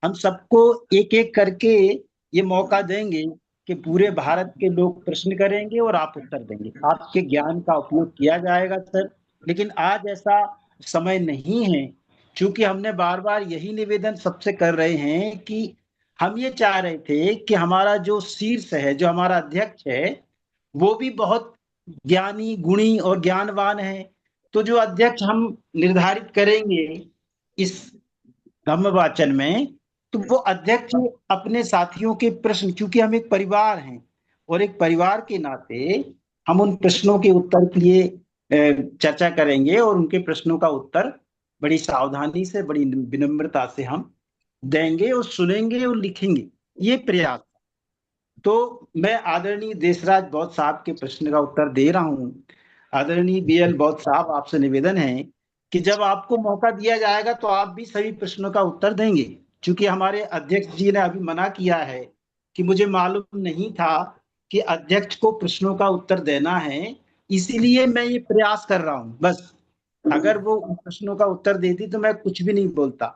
हम सबको एक एक करके ये मौका देंगे कि पूरे भारत के लोग प्रश्न करेंगे और आप उत्तर देंगे। आपके ज्ञान का उपयोग किया जाएगा सर, लेकिन आज ऐसा समय नहीं है, क्योंकि हमने बार बार यही निवेदन सबसे कर रहे हैं कि हम ये चाह रहे थे कि हमारा जो शीर्ष है, जो हमारा अध्यक्ष है, वो भी बहुत ज्ञानी, गुणी और ज्ञानवान है। तो जो अध्यक्ष हम निर्धारित करेंगे इस धम्मवाचन में, तो वो अध्यक्ष अपने साथियों के प्रश्न, क्योंकि हम एक परिवार हैं और एक परिवार के नाते हम उन प्रश्नों के उत्तर के लिए चर्चा करेंगे और उनके प्रश्नों का उत्तर बड़ी सावधानी से, बड़ी विनम्रता से हम देंगे और सुनेंगे और लिखेंगे, ये प्रयास। तो मैं आदरणीय देशराज बौद्ध साहब के प्रश्न का उत्तर दे रहा हूं। आदरणीय बीएल बौद्ध साहब, आपसे निवेदन है कि जब आपको मौका दिया जाएगा तो आप भी सभी प्रश्नों का उत्तर देंगे। क्योंकि हमारे अध्यक्ष जी ने अभी मना किया है कि मुझे मालूम नहीं था कि अध्यक्ष को प्रश्नों का उत्तर देना है, इसीलिए मैं ये प्रयास कर रहा हूं बस। अगर वो उन प्रश्नों का उत्तर देती तो मैं कुछ भी नहीं बोलता,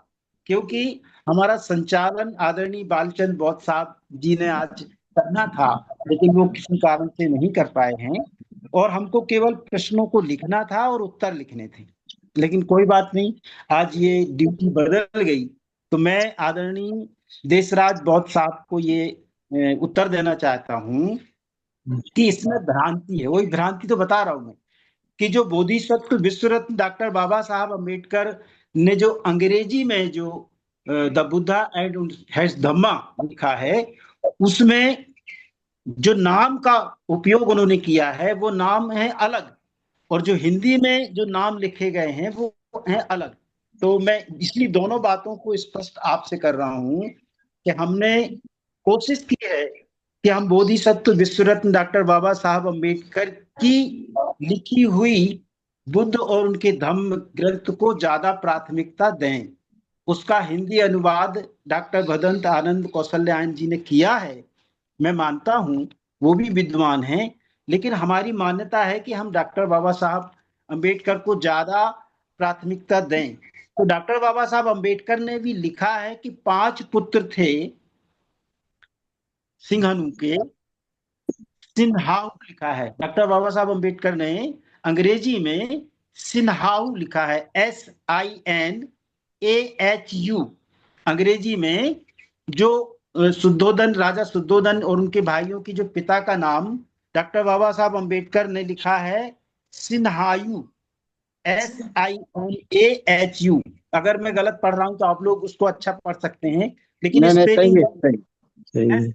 क्योंकि हमारा संचालन आदरणीय बालचंद बौद्ध साहब जी ने आज करना था, लेकिन वो किसी कारण से नहीं कर पाए हैं और हमको केवल प्रश्नों को लिखना था और उत्तर लिखने थे। लेकिन कोई बात नहीं, आज ये ड्यूटी बदल गई, तो मैं आदरणीय देशराज बौद्ध साहब को ये उत्तर देना चाहता हूं कि इसमें भ्रांति है। वही भ्रांति तो बता रहा हूं मैं, कि जो बोधिसत्व विश्वरत्न डॉक्टर बाबा साहब अम्बेडकर ने जो अंग्रेजी में जो द बुद्धा एंड हैज धम्मा लिखा है, उसमें जो नाम का उपयोग उन्होंने किया है वो नाम है अलग, और जो हिंदी में जो नाम लिखे गए हैं वो है अलग। तो मैं इसलिए दोनों बातों को स्पष्ट आपसे कर रहा हूं कि हमने कोशिश की है कि हम बोधिसत्व विश्वरत्न डॉक्टर बाबा साहब अम्बेडकर की लिखी हुई बुद्ध और उनके धम्म ग्रंथ को ज्यादा प्राथमिकता दें। उसका हिंदी अनुवाद डॉक्टर भदंत आनंद कौशल्यायन जी ने किया है, मैं मानता हूं वो भी विद्वान हैं, लेकिन हमारी मान्यता है कि हम डॉक्टर बाबा साहब अम्बेडकर को ज्यादा प्राथमिकता दें। तो डॉक्टर बाबा साहब अम्बेडकर ने भी लिखा है कि 5 पुत्र थे सिंघनू के, सिन्हाऊ लिखा है। डॉक्टर बाबा साहब अम्बेडकर ने अंग्रेजी में सिन्हाऊ लिखा है, SINAHU। अंग्रेजी में जो शुद्धोधन, राजा शुद्धोधन और उनके भाइयों की जो पिता का नाम डॉक्टर बाबा साहब अम्बेडकर ने लिखा है सिन्हायू, SINAHU। अगर मैं गलत पढ़ रहा हूं तो आप लोग उसको अच्छा पढ़ सकते हैं, लेकिन नहीं, सही स्पेलिंग है, सही है।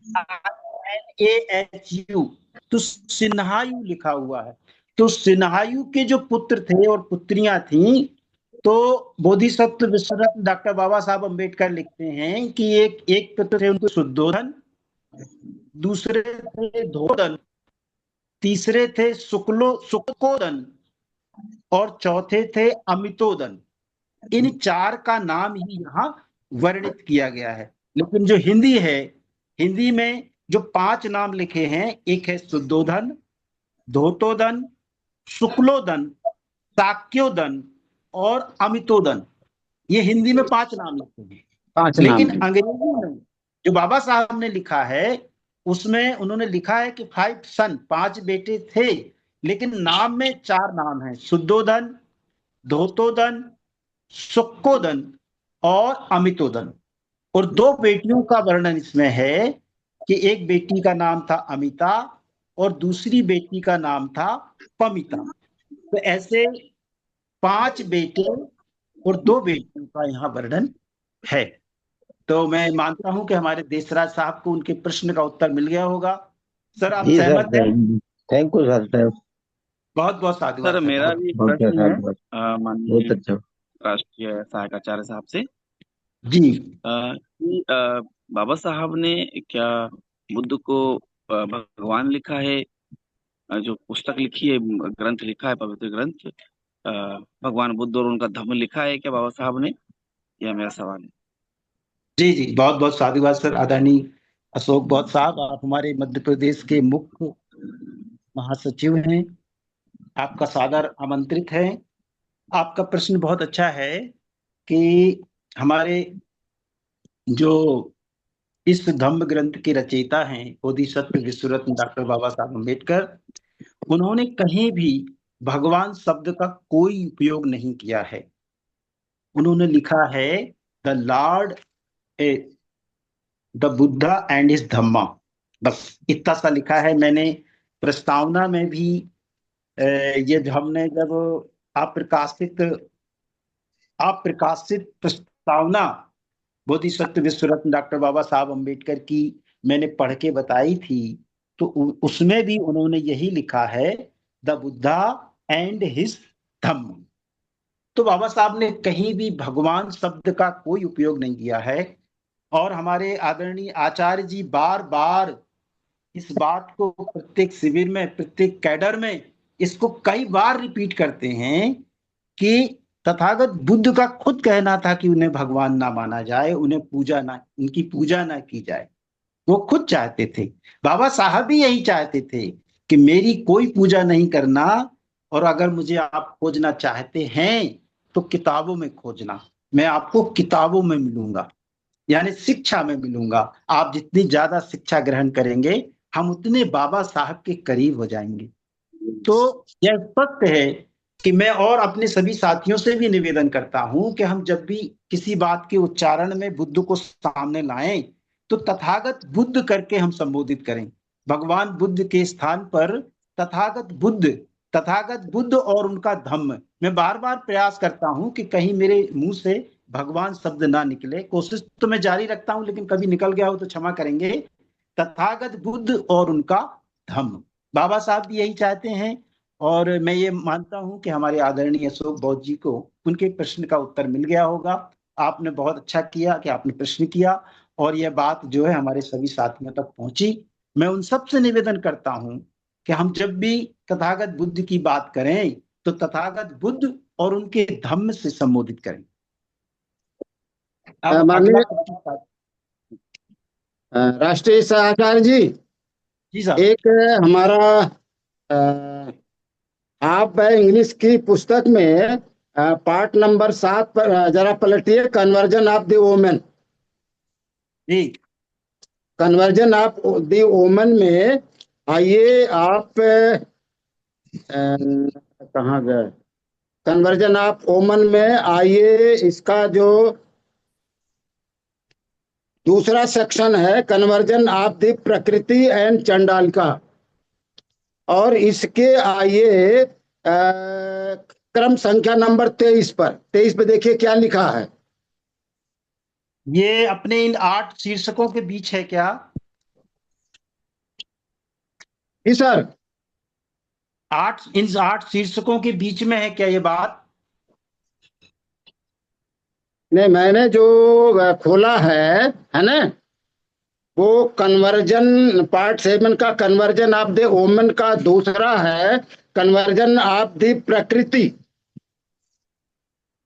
SINAHU, तो सिन्हायू लिखा हुआ है। तो सिन्हायू के जो पुत्र थे और पुत्रियां थीं, तो बोधिसत्व विश्वरत्न डॉक्टर बाबा साहब अम्बेडकर लिखते हैं कि एक पुत्र थे उनको शुद्धोधन, दूसरे थे धोधन, तीसरे थे सुकोदन और चौथे थे अमितोदन। इन 4 का नाम ही यहाँ वर्णित किया गया है। लेकिन जो हिंदी है, हिंदी में जो 5 नाम लिखे हैं, एक है शुद्धोधन, धोतोदन, शुक्लोदन, साक्योदन और अमितोदन। ये हिंदी में 5 नाम लिखे हैं। 5 नाम लेकिन है। अंग्रेजी में जो बाबा साहब ने लिखा है, उसमें उन्होंने लिखा है कि 5 सन, 5 बेटे थे, लेकिन नाम में 4 नाम हैं, शुद्धोधन, धोतोदन, सुक्कोदन और अमितोदन। और 2 बेटियों का वर्णन इसमें है कि एक बेटी का नाम था अमिता और दूसरी बेटी का नाम था पमिता। तो ऐसे 5 बेटे और 2 बेटियों का यहाँ वर्णन है। तो मैं मानता हूं कि हमारे देशराज साहब को उनके प्रश्न का उत्तर मिल गया होगा। सर, आप जी सर, सहमत हैं? Thank you sir. बहुत बहुत साधुवाद सर सर, मेरा बहुत भी एक बहुत प्रश्न है बहुत माननीय अच्छा। राष्ट्रीय सहायकाचार्य साहब से जी। कि बाबा साहब ने क्या बुद्ध को भगवान लिखा है, जो पुस्तक लिखी है, ग्रंथ लिखा है, पवित्र ग्रंथ, भगवान बुद्ध और उनका धम्म लिखा है क्या बाबा साहब ने? यह मेरा सवाल है। जी जी, बहुत बहुत साधुवाद सर। आदरणीय अशोक बौद्ध साहब, आप हमारे मध्य प्रदेश के मुख्य महासचिव हैं, आपका सादर आमंत्रित है। आपका प्रश्न बहुत अच्छा है कि हमारे जो इस धम्म ग्रंथ के रचयिता हैं बोधिसत्व विश्वरत्न डॉक्टर बाबा साहब अम्बेडकर, उन्होंने कहीं भी भगवान शब्द का कोई उपयोग नहीं किया है। उन्होंने लिखा है the Lord, the Buddha and his Dhamma. बस इतना सा लिखा है। मैंने प्रस्तावना में भी ये हमने जब अप्रकाशित अप्रकाशित प्रस्तावना बोधिसत्व विश्व रत्न डॉक्टर बाबा साहब अम्बेडकर की मैंने पढ़ के बताई थी, तो उसमें भी उन्होंने यही लिखा है, द बुद्धा एंड हिज धम्म। तो बाबा साहब ने कहीं भी भगवान शब्द का कोई उपयोग नहीं किया है। और हमारे आदरणीय आचार्य जी बार बार इस बात को प्रत्येक शिविर में, प्रत्येक कैडर में इसको कई बार रिपीट करते हैं कि तथागत बुद्ध का खुद कहना था कि उन्हें भगवान ना माना जाए, उन्हें उनकी पूजा ना की जाए। वो खुद चाहते थे, बाबा साहब भी यही चाहते थे कि मेरी कोई पूजा नहीं करना, और अगर मुझे आप खोजना चाहते हैं तो किताबों में खोजना, मैं आपको किताबों में मिलूंगा, यानी शिक्षा में मिलूंगा। आप जितनी ज्यादा शिक्षा ग्रहण करेंगे हम उतने बाबा साहब के करीब हो जाएंगे। तो यह स्पष्ट है कि मैं और अपने सभी साथियों से भी निवेदन करता हूं कि हम जब भी किसी बात के उच्चारण में बुद्ध को सामने लाएं तो तथागत बुद्ध करके हम संबोधित करें। भगवान बुद्ध के स्थान पर तथागत बुद्ध और उनका धम्म। मैं बार बार प्रयास करता हूं कि कहीं मेरे मुंह से भगवान शब्द ना निकले, कोशिश तो मैं जारी रखता हूं, लेकिन कभी निकल गया हो तो क्षमा करेंगे। तथागत बुद्ध और उनका धम्म, बाबा साहब भी यही चाहते हैं। और मैं ये मानता हूं कि हमारे आदरणीय अशोक बौद्ध जी को उनके प्रश्न का उत्तर मिल गया होगा। आपने बहुत अच्छा किया कि आपने प्रश्न किया और यह बात जो है हमारे सभी साथियों तक पहुंची। मैं उन सब से निवेदन करता हूं कि हम जब भी तथागत बुद्ध की बात करें तो तथागत बुद्ध और उनके धम्म से संबोधित करें। अब माननीय अगला प्रश्न। राष्ट्रीय सहआचार्य जी, जी साहब। एक हमारा अ, आप इंग्लिश की पुस्तक में पार्ट नंबर 7 पर जरा पलटिए, कन्वर्जन ऑफ द वोमेन। जी कन्वर्जन ऑफ द वोमेन में आइए आप कहाँ गए, कन्वर्जन ऑफ वोमेन में आइए, इसका जो दूसरा सेक्शन है कन्वर्जन ऑफ द प्रकृति एंड चंडालिका, और इसके आइए क्रम संख्या नंबर 23 पर। 23 पे देखिए क्या लिखा है। ये अपने इन 8 शीर्षकों के बीच है क्या? जी सर। इन 8 शीर्षकों के बीच में है क्या ये बात? नहीं, मैंने जो खोला है ना, वो कन्वर्जन पार्ट 7 का कन्वर्जन ऑफ द वोमेन का दूसरा है कन्वर्जन ऑफ द प्रकृति।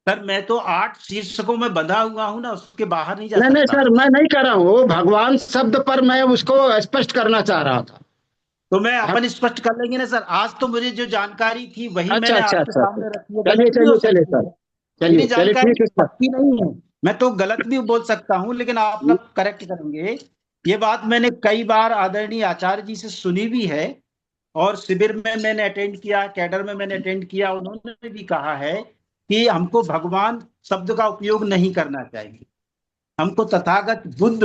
सर मैं तो 8 शीर्षकों में बंधा हुआ हूं ना, उसके बाहर नहीं जा नहीं नहीं सकता। सर, मैं नहीं कर रहा हूँ, भगवान शब्द पर मैं उसको स्पष्ट करना चाह रहा था। तो मैं अपन स्पष्ट कर लेंगे ना सर। आज तो मुझे जो जानकारी थी वही अच्छा मैंने अच्छा आपके अच्छा अच्छा, सामने रखी है। चलिए गलत भी हो चलिए चलिए सकती सर, है, चलिए मेरी चलिए, जानकारी ठीक है सर। पक्की नहीं है, मैं तो गलत भी बोल सकता हूं, लेकिन आप लोग करेक्ट करेंगे। ये बात मैंने कई बार आदरणीय आचार्य जी से सुनी भी है, और शिविर में मैंने अटेंड किया, कैडर में मैंने अटेंड किया, उन्होंने भी कहा है कि हमको भगवान शब्द का उपयोग नहीं करना चाहिए, हमको तथागत बुद्ध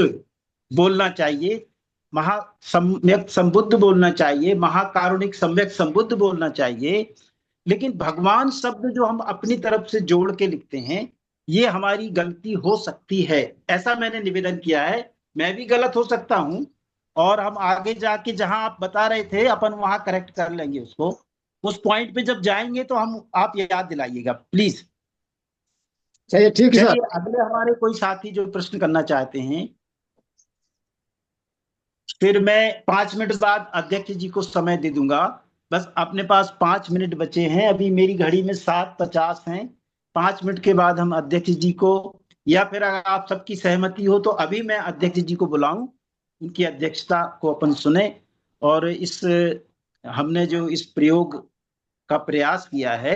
बोलना चाहिए, महा सम्यक संबुद्ध बोलना चाहिए, महाकारुणिक सम्यक संबुद्ध बोलना चाहिए। लेकिन भगवान शब्द जो हम अपनी तरफ से जोड़ के लिखते हैं, ये हमारी गलती हो सकती है, ऐसा मैंने निवेदन किया है। मैं भी गलत हो सकता हूं, और हम आगे जाके जहां आप बता रहे थे अपन वहां करेक्ट कर लेंगे उसको। उस पॉइंट पे जब जाएंगे तो हम आप याद दिलाइएगा प्लीज। चलिए ठीक है सर। चलिए अगले हमारे कोई साथी जो प्रश्न करना चाहते हैं, फिर मैं 5 मिनट बाद अध्यक्ष जी को समय दे दूंगा। बस अपने पास 5 मिनट बचे हैं, अभी मेरी घड़ी में 7:50 हैं। 5 मिनट के बाद हम अध्यक्ष जी को, या फिर अगर आप सबकी सहमति हो तो अभी मैं अध्यक्ष जी को बुलाऊं, उनकी अध्यक्षता को अपन सुने, और इस हमने जो इस प्रयोग का प्रयास किया है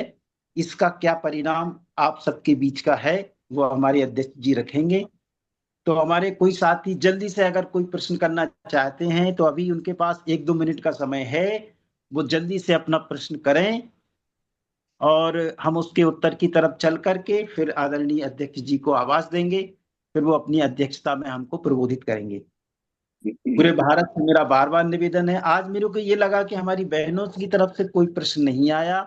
इसका क्या परिणाम आप सबके बीच का है वो हमारे अध्यक्ष जी रखेंगे। तो हमारे कोई साथी जल्दी से अगर कोई प्रश्न करना चाहते हैं तो अभी उनके पास 1-2 मिनट का समय है, वो जल्दी से अपना प्रश्न करें, और हम उसके उत्तर की तरफ चल करके फिर आदरणीय अध्यक्ष जी को आवाज देंगे, फिर वो अपनी अध्यक्षता में हमको प्रबोधित करेंगे। पूरे भारत से मेरा बार बार निवेदन है। आज मेरे को ये लगा कि हमारी बहनों की तरफ से कोई प्रश्न नहीं आया,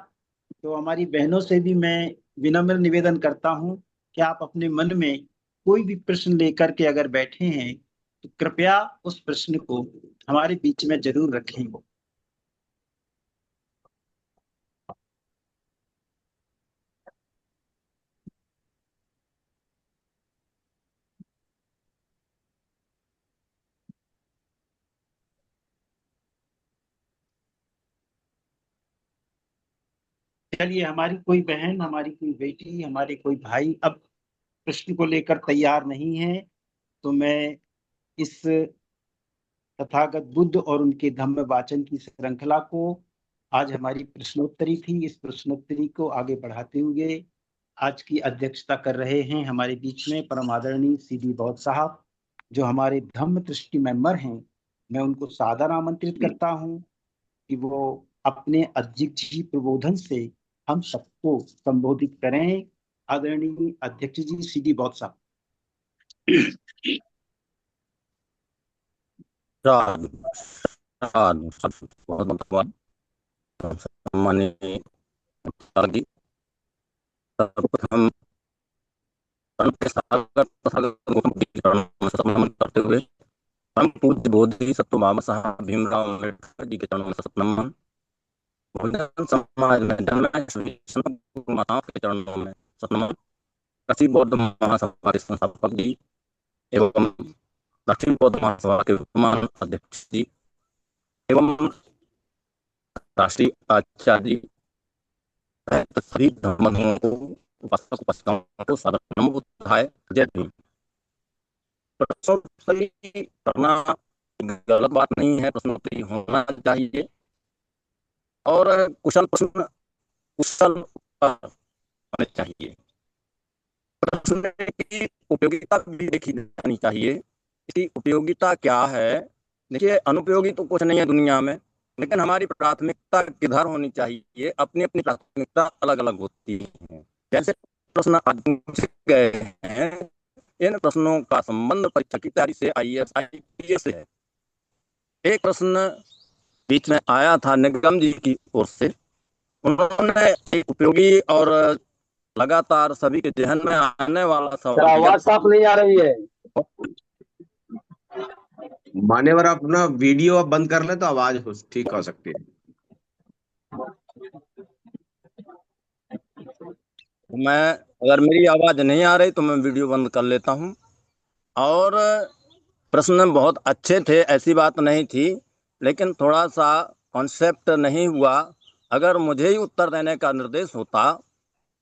तो हमारी बहनों से भी मैं विनम्र निवेदन करता हूं कि आप अपने मन में कोई भी प्रश्न लेकर के अगर बैठे हैं तो कृपया उस प्रश्न को हमारे बीच में जरूर रखें। चलिए, हमारी कोई बहन, हमारी कोई बेटी, हमारे कोई भाई अब प्रश्न को लेकर तैयार नहीं है, तो मैं इस तथागत बुद्ध और उनके धम्म वाचन की श्रृंखला को, आज हमारी प्रश्नोत्तरी थी, इस प्रश्नोत्तरी को आगे बढ़ाते हुए आज की अध्यक्षता कर रहे हैं हमारे बीच में परम आदरणीय सीडी बौद्ध साहब, जो हमारे धम्म ट्रस्ट के मेंबर हैं। मैं उनको सादर आमंत्रित करता हूं कि वो अपने अध्यक्ष जी प्रबोधन से हम सबको संबोधित करें। आदरणीय अध्यक्ष जी सीडी बौद्ध साहब। साधु साधु साधु, बहुत धन्यवाद सम्माननीय जी। सर्वप्रथम के सागर तथागत गौतम बुद्ध के चरणों में नमन करते हुए परम पूज्य बोधि सत्व बाबा साहब भीमराव अम्बेडकर जी के चरणों में नमन, बहुजन समाज में जन्मे श्री संत गुरु माताओं के चरणों में नमन, काशी बौद्ध महासभा के संस्थापक जी एवं दक्षिण बौद्ध महासभा के वर्तमान अध्यक्ष जी एवं राष्ट्रीय आचार्य जी सहित सभी धर्मगुरुओं को, उपासक उपासिकाओं को सादर नमो बुद्धाय, जय भीम। प्रश्नोत्तरी करना गलत बात नहीं है, प्रश्नोत्तरी होना चाहिए और कुशल प्रश्न, कुशल उत्तर होने चाहिए। प्रश्न की उपयोगिता भी देखी जानी चाहिए। इसकी उपयोगिता क्या है? देखिए, अनुपयोगी तो कुछ नहीं है दुनिया में, लेकिन हमारी प्राथमिकता किधर होनी चाहिए? अपनी अपनी प्राथमिकता अलग अलग होती है। जैसे प्रश्न आज पूछे गए हैं, इन प्रश्नों का संबंध परीक्षा की तैयारी से, IAS IPS से है। एक प्रश्न बीच में आया था निगम जी की ओर से, उन्होंने एक उपयोगी और लगातार सभी के जहन में आने वाला सवाल, आवाज साफ नहीं आ रही है। मान्यवर, आप अपना वीडियो अब बंद कर ले तो आवाज ठीक हो सकती है। मैं, अगर मेरी आवाज नहीं आ रही तो मैं वीडियो बंद कर लेता हूं। और प्रश्न बहुत अच्छे थे, ऐसी बात नहीं थी, लेकिन थोड़ा सा कॉन्सेप्ट नहीं हुआ। अगर मुझे ही उत्तर देने का निर्देश होता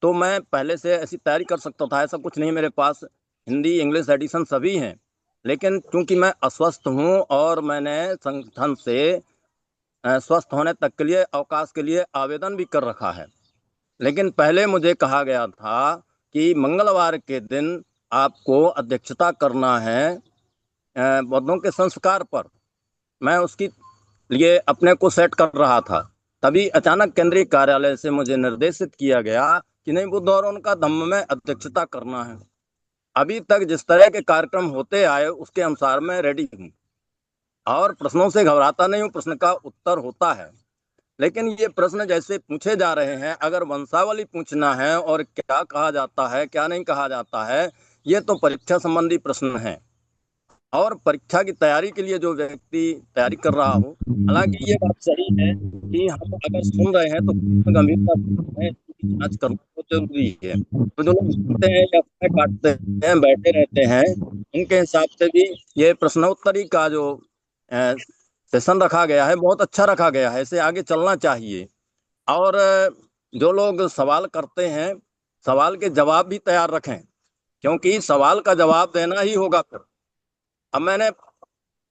तो मैं पहले से ऐसी तैयारी कर सकता था। ऐसा कुछ नहीं, मेरे पास हिंदी इंग्लिश एडिशन सभी हैं, लेकिन क्योंकि मैं अस्वस्थ हूँ और मैंने संगठन से स्वस्थ होने तक के लिए, अवकाश के लिए आवेदन भी कर रखा है। लेकिन पहले मुझे कहा गया था कि मंगलवार के दिन आपको अध्यक्षता करना है बौद्धों के संस्कार पर। मैं उसकी लिए अपने को सेट कर रहा था, तभी अचानक केंद्रीय कार्यालय से मुझे निर्देशित किया गया कि नहीं, बुद्ध और उनका धम्म में अध्यक्षता करना है। अभी तक जिस तरह के कार्यक्रम होते आए उसके अनुसार मैं रेडी हूँ और प्रश्नों से घबराता नहीं हूँ, प्रश्न का उत्तर होता है। लेकिन ये प्रश्न जैसे पूछे जा रहे हैं, अगर वंशावली पूछना है और क्या कहा जाता है क्या नहीं कहा जाता है, ये तो परीक्षा संबंधी प्रश्न है। और परीक्षा की तैयारी के लिए जो व्यक्ति तैयारी कर रहा हो, हालांकि ये बात सही है कि हम अगर सुन रहे हैं तो गंभीरता से जांच करना बहुत जरूरी है। तो जो लोग सुनते हैं या समय काटते हैं, बैठे रहते हैं, उनके हिसाब से भी ये प्रश्नोत्तरी का जो सेशन रखा गया है बहुत अच्छा रखा गया है, इसे आगे चलना चाहिए। और जो लोग सवाल करते हैं, सवाल के जवाब भी तैयार रखें, क्योंकि सवाल का जवाब देना ही होगा फिर। अब मैंने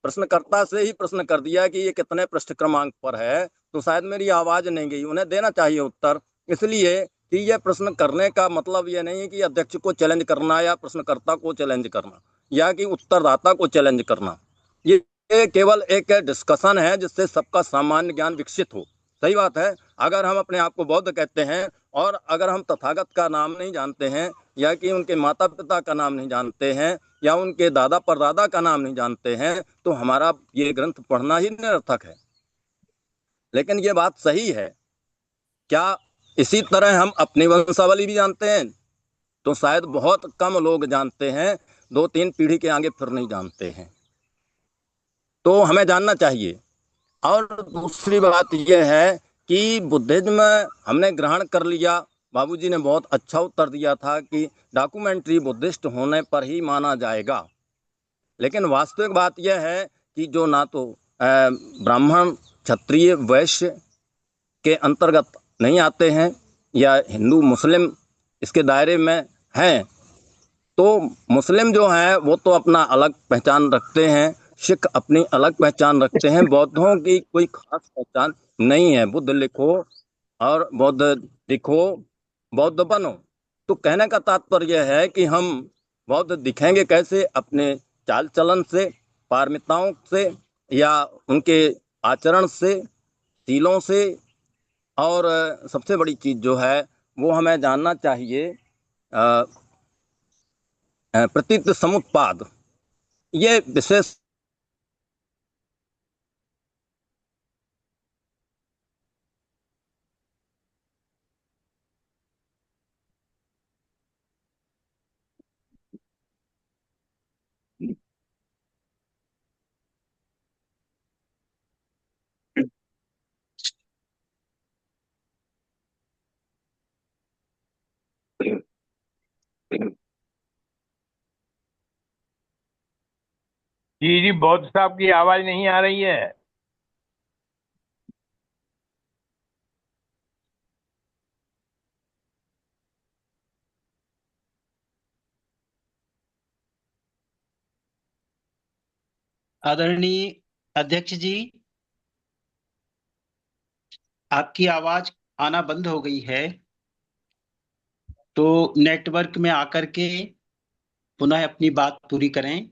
प्रश्नकर्ता से ही प्रश्न कर दिया कि ये कितने पृष्ठ क्रमांक पर है, तो शायद मेरी आवाज नहीं गई, उन्हें देना चाहिए उत्तर। इसलिए कि यह प्रश्न करने का मतलब ये नहीं है कि अध्यक्ष को चैलेंज करना या प्रश्नकर्ता को चैलेंज करना या कि उत्तरदाता को चैलेंज करना। ये केवल एक डिस्कशन है जिससे सबका सामान्य ज्ञान विकसित हो। सही बात है, अगर हम अपने आप को बौद्ध कहते हैं और अगर हम तथागत का नाम नहीं जानते हैं, या कि उनके माता पिता का नाम नहीं जानते हैं, या उनके दादा परदादा का नाम नहीं जानते हैं, तो हमारा ये ग्रंथ पढ़ना ही निरर्थक है। लेकिन ये बात सही है क्या? इसी तरह हम अपनी वंशावली भी जानते हैं, तो शायद बहुत कम लोग जानते हैं, 2-3 पीढ़ी के आगे फिर नहीं जानते हैं। तो हमें जानना चाहिए। और दूसरी बात यह है कि बुद्धिज्म हमने ग्रहण कर लिया। बाबूजी ने बहुत अच्छा उत्तर दिया था कि डॉक्यूमेंट्री बुद्धिस्ट होने पर ही माना जाएगा। लेकिन वास्तविक बात यह है कि जो ना तो ब्राह्मण, क्षत्रिय, वैश्य के अंतर्गत नहीं आते हैं, या हिंदू मुस्लिम इसके दायरे में हैं, तो मुस्लिम जो हैं वो तो अपना अलग पहचान रखते हैं, सिख अपनी अलग पहचान रखते हैं, बौद्धों की कोई खास पहचान नहीं है। बुद्ध लिखो और बौद्ध दिखो, बौद्ध बनो। तो कहने का तात्पर्य यह है कि हम बौद्ध दिखेंगे कैसे? अपने चाल चलन से, पारमिताओं से, या उनके आचरण से, शीलों से। और सबसे बड़ी चीज जो है वो हमें जानना चाहिए, प्रतीत समुत्पाद, ये विशेष जी जी, बौद्ध साहब की आवाज नहीं आ रही है। आदरणीय अध्यक्ष जी, आपकी आवाज आना बंद हो गई है, तो नेटवर्क में आकर के पुनः अपनी बात पूरी करें।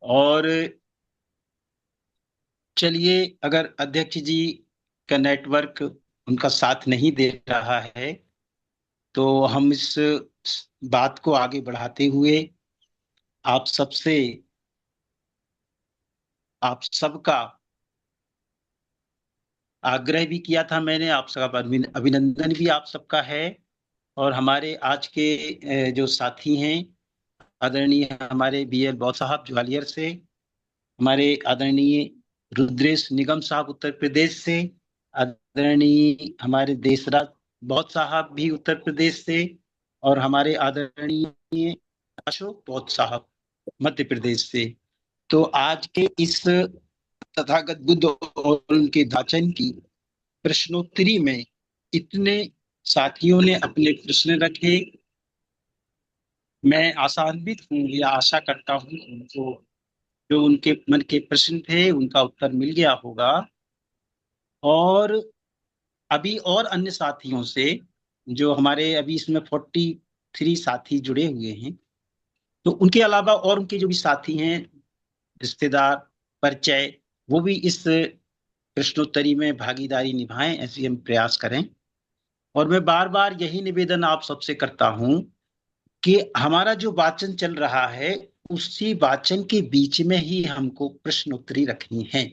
और चलिए, अगर अध्यक्ष जी का नेटवर्क उनका साथ नहीं दे रहा है, तो हम इस बात को आगे बढ़ाते हुए आप सबका आग्रह भी किया था मैंने, आप सबका अभिनंदन भी आप सबका है। और हमारे आज के जो साथी हैं, आदरणीय हमारे BL बौद्ध साहब ग्वालियर से, हमारे आदरणीय रुद्रेश निगम साहब उत्तर प्रदेश से, आदरणीय हमारे देशराज बौद्ध साहब भी उत्तर प्रदेश से, और हमारे आदरणीय अशोक बौद्ध साहब मध्य प्रदेश से। तो आज के इस तथागत बुद्ध और उनके दाचन की प्रश्नोत्तरी में इतने साथियों ने अपने प्रश्न रखे। मैं आशान्वित हूँ या आशा करता हूँ उनको जो उनके मन के प्रश्न थे उनका उत्तर मिल गया होगा। और अभी और अन्य साथियों से, जो हमारे अभी इसमें 43 साथी जुड़े हुए हैं, तो उनके अलावा और उनके जो भी साथी हैं, रिश्तेदार, परिचय, वो भी इस प्रश्नोत्तरी में भागीदारी निभाएं, ऐसे हम प्रयास करें। और मैं बार बार यही निवेदन आप सबसे करता हूं कि हमारा जो वाचन चल रहा है उसी वाचन के बीच में ही हमको प्रश्नोत्तरी रखनी है।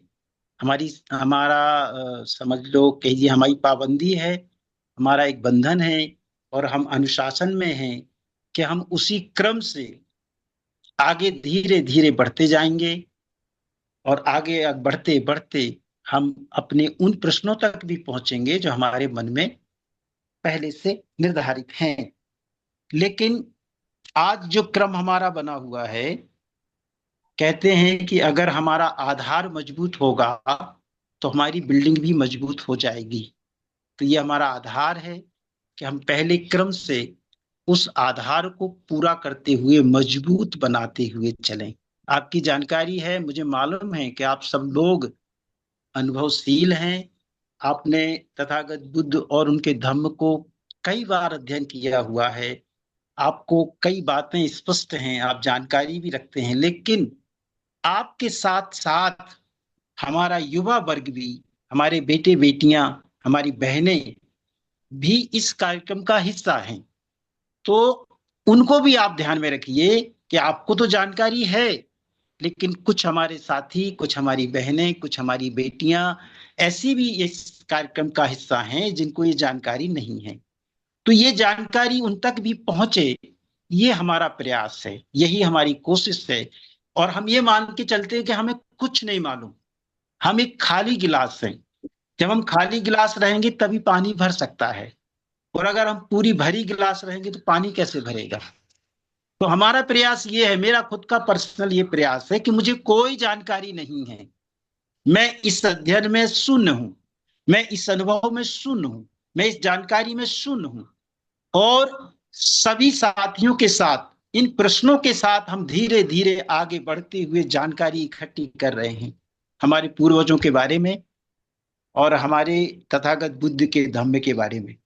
हमारा समझ लो, कहिए हमारी पाबंदी है, हमारा एक बंधन है, और हम अनुशासन में हैं कि हम उसी क्रम से आगे धीरे धीरे बढ़ते जाएंगे। और आगे बढ़ते बढ़ते हम अपने उन प्रश्नों तक भी पहुंचेंगे जो हमारे मन में पहले से निर्धारित हैं। लेकिन आज जो क्रम हमारा बना हुआ है, कहते हैं कि अगर हमारा आधार मजबूत होगा तो हमारी बिल्डिंग भी मजबूत हो जाएगी। तो ये हमारा आधार है कि हम पहले क्रम से उस आधार को पूरा करते हुए, मजबूत बनाते हुए चलें। आपकी जानकारी है, मुझे मालूम है कि आप सब लोग अनुभवशील हैं। आपने तथागत बुद्ध और उनके धम्म को कई बार अध्ययन किया हुआ है, आपको कई बातें स्पष्ट हैं, आप जानकारी भी रखते हैं। लेकिन आपके साथ साथ हमारा युवा वर्ग भी, हमारे बेटे बेटियां, हमारी बहनें भी इस कार्यक्रम का हिस्सा हैं। तो उनको भी आप ध्यान में रखिए कि आपको तो जानकारी है, लेकिन कुछ हमारे साथी, कुछ हमारी बहनें, कुछ हमारी बेटियां ऐसी भी इस कार्यक्रम का हिस्सा हैं जिनको ये जानकारी नहीं है। तो ये जानकारी उन तक भी पहुंचे, ये हमारा प्रयास है, यही हमारी कोशिश है। और हम ये मान के चलते हैं कि हमें कुछ नहीं मालूम, हम एक खाली गिलास हैं। जब हम खाली गिलास रहेंगे तभी पानी भर सकता है, और अगर हम पूरी भरी गिलास रहेंगे तो पानी कैसे भरेगा। तो हमारा प्रयास ये है, मेरा खुद का पर्सनल ये प्रयास है कि मुझे कोई जानकारी नहीं है, मैं इस अध्ययन में शून्य हूं, मैं इस अनुभव में शून्य हूं, मैं इस जानकारी में शून्य हूं। और सभी साथियों के साथ, इन प्रश्नों के साथ हम धीरे धीरे आगे बढ़ते हुए जानकारी इकट्ठी कर रहे हैं हमारे पूर्वजों के बारे में और हमारे तथागत बुद्ध के धम्म के बारे में।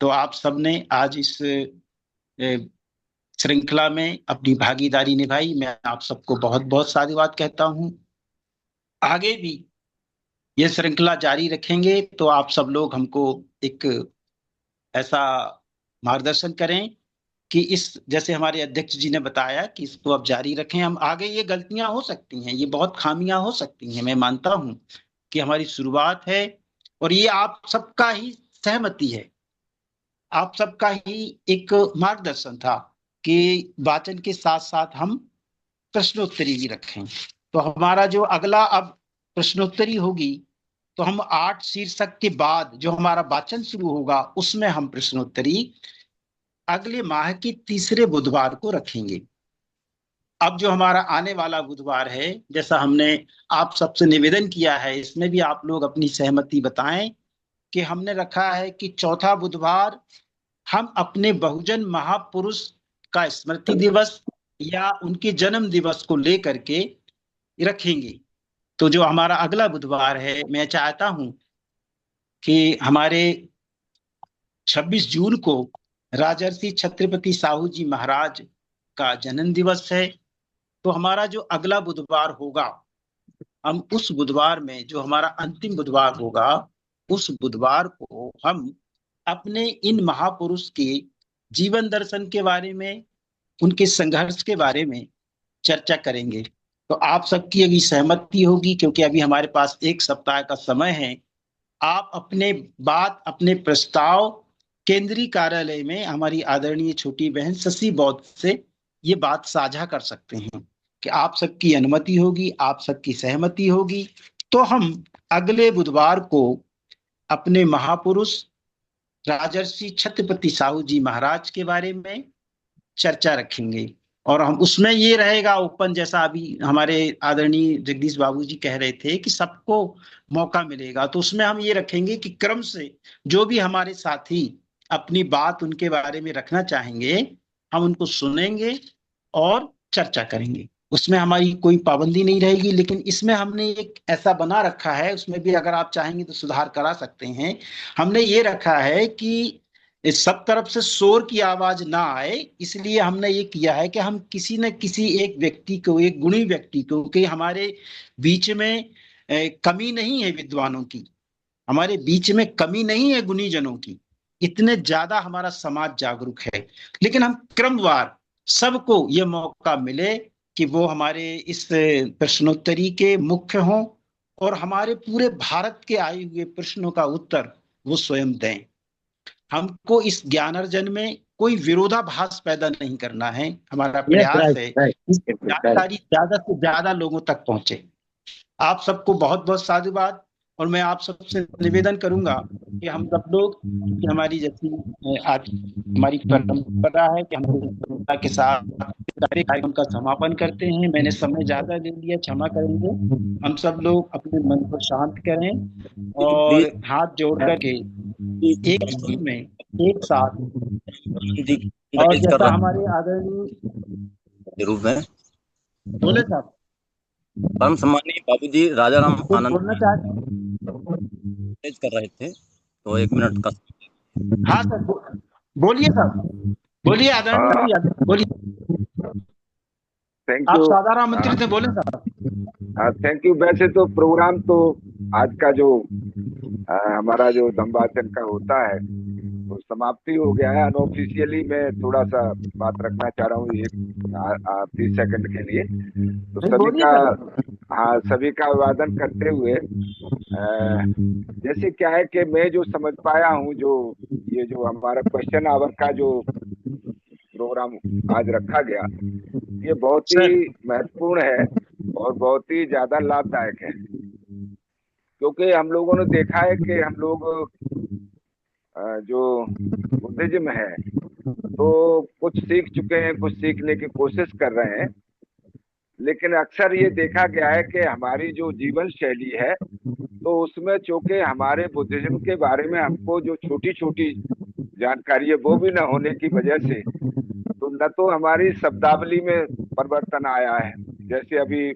तो आप सबने आज इस श्रृंखला में अपनी भागीदारी निभाई, मैं आप सबको बहुत बहुत साधुवाद कहता हूं। आगे भी ये श्रृंखला जारी रखेंगे तो आप सब लोग हमको एक ऐसा मार्गदर्शन करें कि इस, जैसे हमारे अध्यक्ष जी ने बताया कि इसको अब जारी रखें। हम आगे, ये गलतियां हो सकती हैं, ये बहुत खामियां हो सकती हैं, मैं मानता हूं कि हमारी शुरुआत है और ये आप सबका ही सहमति है, आप सबका ही एक मार्गदर्शन था कि वाचन के साथ साथ हम प्रश्नोत्तरी भी रखें। तो हमारा जो अगला अब प्रश्नोत्तरी होगी, तो हम 8 शीर्षक के बाद जो हमारा वाचन शुरू होगा उसमें हम प्रश्नोत्तरी अगले माह के तीसरे बुधवार को रखेंगे। अब जो हमारा आने वाला बुधवार है, जैसा हमने आप सबसे निवेदन किया है, इसमें भी आप लोग अपनी सहमति बताएं कि हमने रखा है कि चौथा बुधवार हम अपने बहुजन महापुरुष का स्मृति दिवस या उनके जन्म दिवस को लेकर के रखेंगे। तो जो हमारा अगला बुधवार है, मैं चाहता हूं कि हमारे 26 जून को राजर्षि छत्रपति साहू जी महाराज का जन्म दिवस है। तो हमारा जो अगला बुधवार होगा, हम उस बुधवार में, जो हमारा अंतिम बुधवार होगा, उस बुधवार को हम अपने इन महापुरुष के जीवन दर्शन के बारे में, उनके संघर्ष के बारे में चर्चा करेंगे। तो आप सबकी अभी सहमति होगी, क्योंकि अभी हमारे पास 1 सप्ताह का समय है। आप अपने बात, अपने प्रस्ताव केंद्रीय कार्यालय में हमारी आदरणीय छोटी बहन शशि बौद्ध से ये बात साझा कर सकते हैं कि आप सबकी अनुमति होगी, आप सबकी सहमति होगी, तो हम अगले बुधवार को अपने महापुरुष राजर्षि छत्रपति साहू जी महाराज के बारे में चर्चा रखेंगे। और हम उसमें ये रहेगा ओपन, जैसा अभी हमारे आदरणीय जगदीश बाबू जी कह रहे थे कि सबको मौका मिलेगा। तो उसमें हम ये रखेंगे कि क्रम से जो भी हमारे साथी अपनी बात उनके बारे में रखना चाहेंगे, हम उनको सुनेंगे और चर्चा करेंगे। उसमें हमारी कोई पाबंदी नहीं रहेगी, लेकिन इसमें हमने एक ऐसा बना रखा है, उसमें भी अगर आप चाहेंगे तो सुधार करा सकते हैं। हमने ये रखा है कि सब तरफ से शोर की आवाज ना आए, इसलिए हमने ये किया है कि हम किसी न किसी एक व्यक्ति को, एक गुणी व्यक्ति को, क्योंकि हमारे बीच में कमी नहीं है विद्वानों की, हमारे बीच में कमी नहीं है गुणीजनों की, इतने ज्यादा हमारा समाज जागरूक है, लेकिन हम क्रमवार सबको ये मौका मिले कि वो हमारे इस प्रश्नोत्तरी के मुख्य हों और हमारे पूरे भारत के आए हुए प्रश्नों का उत्तर वो स्वयं दें। हमको इस ज्ञानार्जन में कोई विरोधाभास पैदा नहीं करना है। हमारा प्रयास है इस जानकारी ज्यादा से ज्यादा लोगों तक पहुंचे। आप सबको बहुत बहुत साधुवाद। और मैं आप सबसे निवेदन करूंगा कि हम सब लोग, कि हमारी जैसी आज हमारी परंपरा है कि हम परंपरा के साथ कार्यक्रम का समापन करते हैं। मैंने समय ज्यादा ले लिया, क्षमा करेंगे। हम सब लोग अपने मन को शांत करें और हाथ जोड़ करके एक स्थिति में एक साथ, और जैसा हमारे आदरणीय रूप में बोले साहब, परम सम्मानीय बाबूजी राजाराम आनंद बोलना चाहते कर रहे थे, तो 1 मिनट का। हाँ सर, बोलिए साहब, बोलिए आदरणीय, बोलिए। थैंक आप यू। साधारण आमंत्रित हैं, बोले साहब। Thank you. वैसे तो प्रोग्राम तो आज का जो हमारा जो धम्मवाचन का होता है तो समाप्ति हो गया है। अनऑफिशियली मैं थोड़ा सा बात रखना चाह रहा हूँ, एक 30 सेकंड के लिए। तो नहीं, सभी बोलिए का, सर। हाँ, सभी का अभिवादन करते हुए जैसे क्या है कि मैं जो समझ पाया हूँ, जो ये जो हमारा क्वेश्चन आवर का जो प्रोग्राम आज रखा गया, ये बहुत ही महत्वपूर्ण है और बहुत ही ज्यादा लाभदायक है। क्योंकि हम लोगों ने देखा है कि हम लोग जो बुद्धिज्म है तो कुछ सीख चुके हैं, कुछ सीखने की कोशिश कर रहे हैं, लेकिन अक्सर ये देखा गया है कि हमारी जो जीवन शैली है तो उसमें चूंकि हमारे बुद्धिज्म के बारे में हमको जो छोटी छोटी जानकारी है वो भी न होने की वजह से तो न तो हमारी शब्दावली में परिवर्तन आया है। जैसे अभी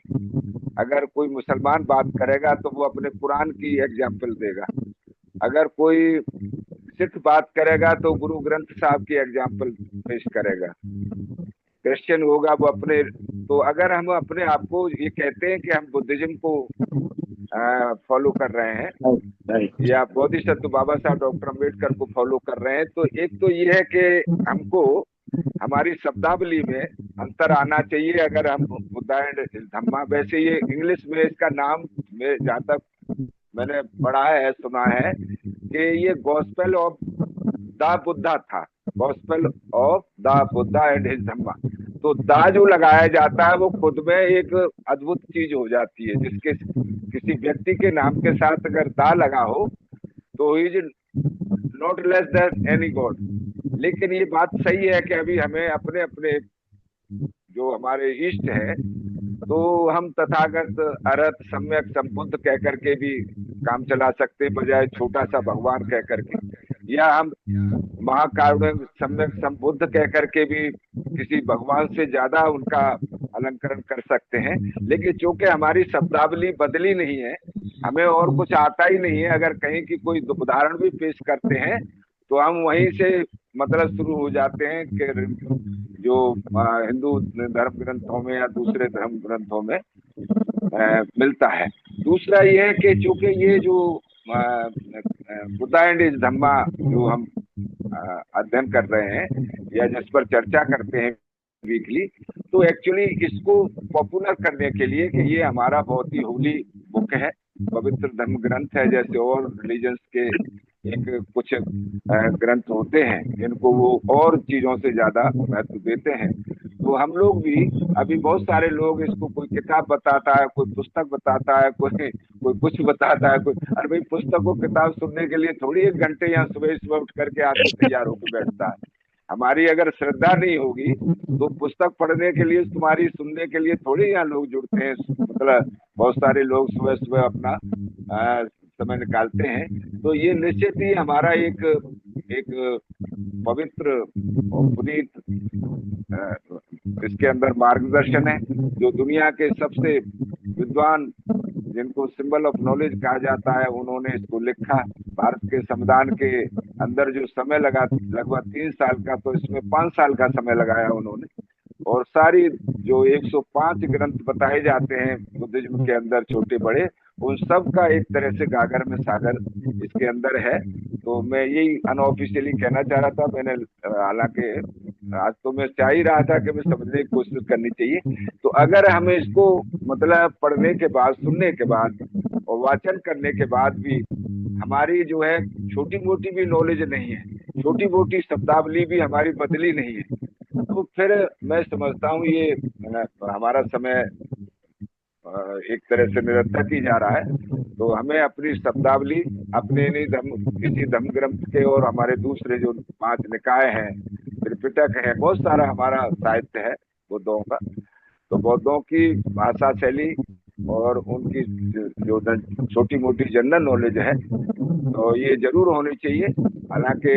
अगर कोई मुसलमान बात करेगा तो वो अपने कुरान की एग्जाम्पल देगा, अगर कोई सिख बात करेगा तो गुरु ग्रंथ साहब की एग्जाम्पल पेश करेगा, क्रिश्चियन होगा वो अपने। तो अगर हम अपने आप को ये कहते हैं कि हम बुद्धिज्म को फॉलो कर रहे हैं या बोधिसत्व बाबा साहब डॉक्टर अम्बेडकर को फॉलो कर रहे हैं, तो एक तो ये है कि हमको हमारी शब्दावली में अंतर आना चाहिए। अगर हम बुद्धा एंड धम्मा, वैसे ये इंग्लिश में इसका नाम में जहाँ तक मैंने पढ़ा है, सुना है कि ये गॉस्पेल ऑफ द बुद्धा था, gospel of the Buddha and his Dhamma. तो दा जो लगाया जाता है वो खुद में एक अद्भुत चीज हो जाती है, जिसके किसी व्यक्ति के नाम के साथ अगर दा लगा हो तो is not less than any God. लेकिन ये बात सही है कि अभी हमें अपने अपने जो हमारे इष्ट है तो हम तथागत अरहत सम्यक संबुद्ध कह करके भी काम चला सकते हैं, बजाय छोटा सा भगवान कह करके, या हम महाकारुणिक सम्यक संबुद्ध कह करके भी किसी भगवान से ज्यादा उनका अलंकरण कर सकते हैं। लेकिन चूंकि हमारी शब्दावली बदली नहीं है, हमें और कुछ आता ही नहीं है, अगर कहीं की कोई उदाहरण भी पेश करते हैं तो हम वहीं से मतलब शुरू हो जाते हैं कि जो हिंदू धर्म ग्रंथों में या दूसरे धर्म ग्रंथों में मिलता है। दूसरा ये है कि चूंकि ये जो बुद्धा एंड हिज धम्मा जो हम अध्ययन कर रहे हैं या जिस पर चर्चा करते हैं वीकली, तो एक्चुअली इसको पॉपुलर करने के लिए कि ये हमारा बहुत ही होली बुक है, पवित्र धर्म ग्रंथ है, जैसे और रिलीजन्स के एक कुछ ग्रंथ होते हैं जिनको वो और चीजों से ज्यादा महत्व देते हैं। तो हम लोग भी, अभी बहुत सारे लोग इसको, कोई किताब बताता है, कोई पुस्तक बताता है, कोई कुछ बताता है, कोई, अरे भाई पुस्तक को किताब सुनने के लिए थोड़ी 1 घंटे यहाँ सुबह सुबह उठ करके आदमी तैयार होकर बैठता है। हमारी अगर श्रद्धा नहीं होगी तो पुस्तक पढ़ने के लिए, तुम्हारी सुनने के लिए थोड़ी यहाँ लोग जुड़ते हैं। मतलब बहुत सारे लोग सुबह सुबह अपना समय निकालते हैं। तो ये निश्चित ही हमारा एक पवित्र और पुनीत इसके अंदर मार्गदर्शन है। जो दुनिया के सबसे विद्वान, जिनको सिंबल ऑफ नॉलेज कहा जाता है, उन्होंने इसको लिखा। भारत के संविधान के अंदर जो समय लगा लगभग 3 साल का, तो इसमें 5 साल का समय लगाया उन्होंने। और सारी जो 105 ग्रंथ बताए जाते हैं बुद्धिज्म के अंदर, छोटे बड़े, उन सब का एक तरह से गागर में सागर इसके अंदर है। तो मैं यही अनऑफिशियली कहना चाह रहा था। मैंने हालांकि आज तो मैं चाह ही रहा था कि मैं समझने की कोशिश करनी चाहिए। तो अगर हमें इसको मतलब पढ़ने के बाद, सुनने के बाद और वाचन करने के बाद भी हमारी जो है छोटी मोटी भी नॉलेज नहीं है, छोटी मोटी शब्दावली भी हमारी बदली नहीं है, तो फिर मैं समझता हूँ ये हमारा समय एक तरह से निरर्थक ही जा रहा है। तो हमें अपनी शब्दावली, अपने किसी धर्म ग्रंथ के और हमारे दूसरे जो 5 निकाय हैं, त्रिपिटक है, बहुत सारा हमारा साहित्य है बौद्धों का, तो बौद्धों की भाषा शैली और उनकी जो छोटी मोटी जनरल नॉलेज है तो ये जरूर होनी चाहिए। हालांकि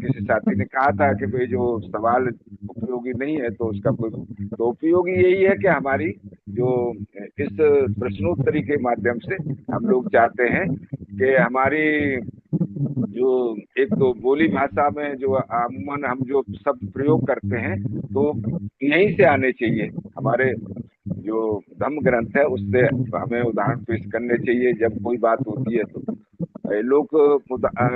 किसी साथी ने कहा था कि भाई जो सवाल उपयोगी नहीं है तो उसका कोई, तो उपयोगी यही है कि हमारी जो इस प्रश्नोत्तरी के माध्यम से हम लोग चाहते हैं कि हमारी जो एक तो बोली भाषा में जो अमूमन हम जो शब्द प्रयोग करते हैं तो यहीं से आने चाहिए। हमारे जो धम्म ग्रंथ है उससे हमें उदाहरण पेश करने चाहिए जब कोई बात होती है। तो ये लोग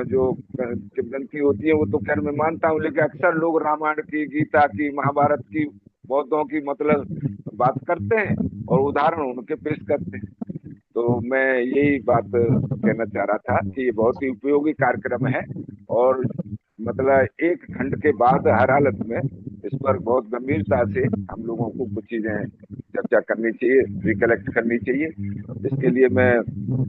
जो किंवदंती होती है वो तो खैर मैं मानता हूँ, लेकिन अक्सर लोग रामायण की, गीता की, महाभारत की, बौद्धों की मतलब बात करते हैं और उदाहरण उनके पेश करते हैं। तो मैं यही बात कहना चाह रहा था कि ये बहुत ही उपयोगी कार्यक्रम है और मतलब एक खंड के बाद हर हालत में इस पर बहुत गंभीरता से हम लोगों को कुछ चीजें चर्चा करनी चाहिए, रिकलेक्ट करनी चाहिए। इसके लिए मैं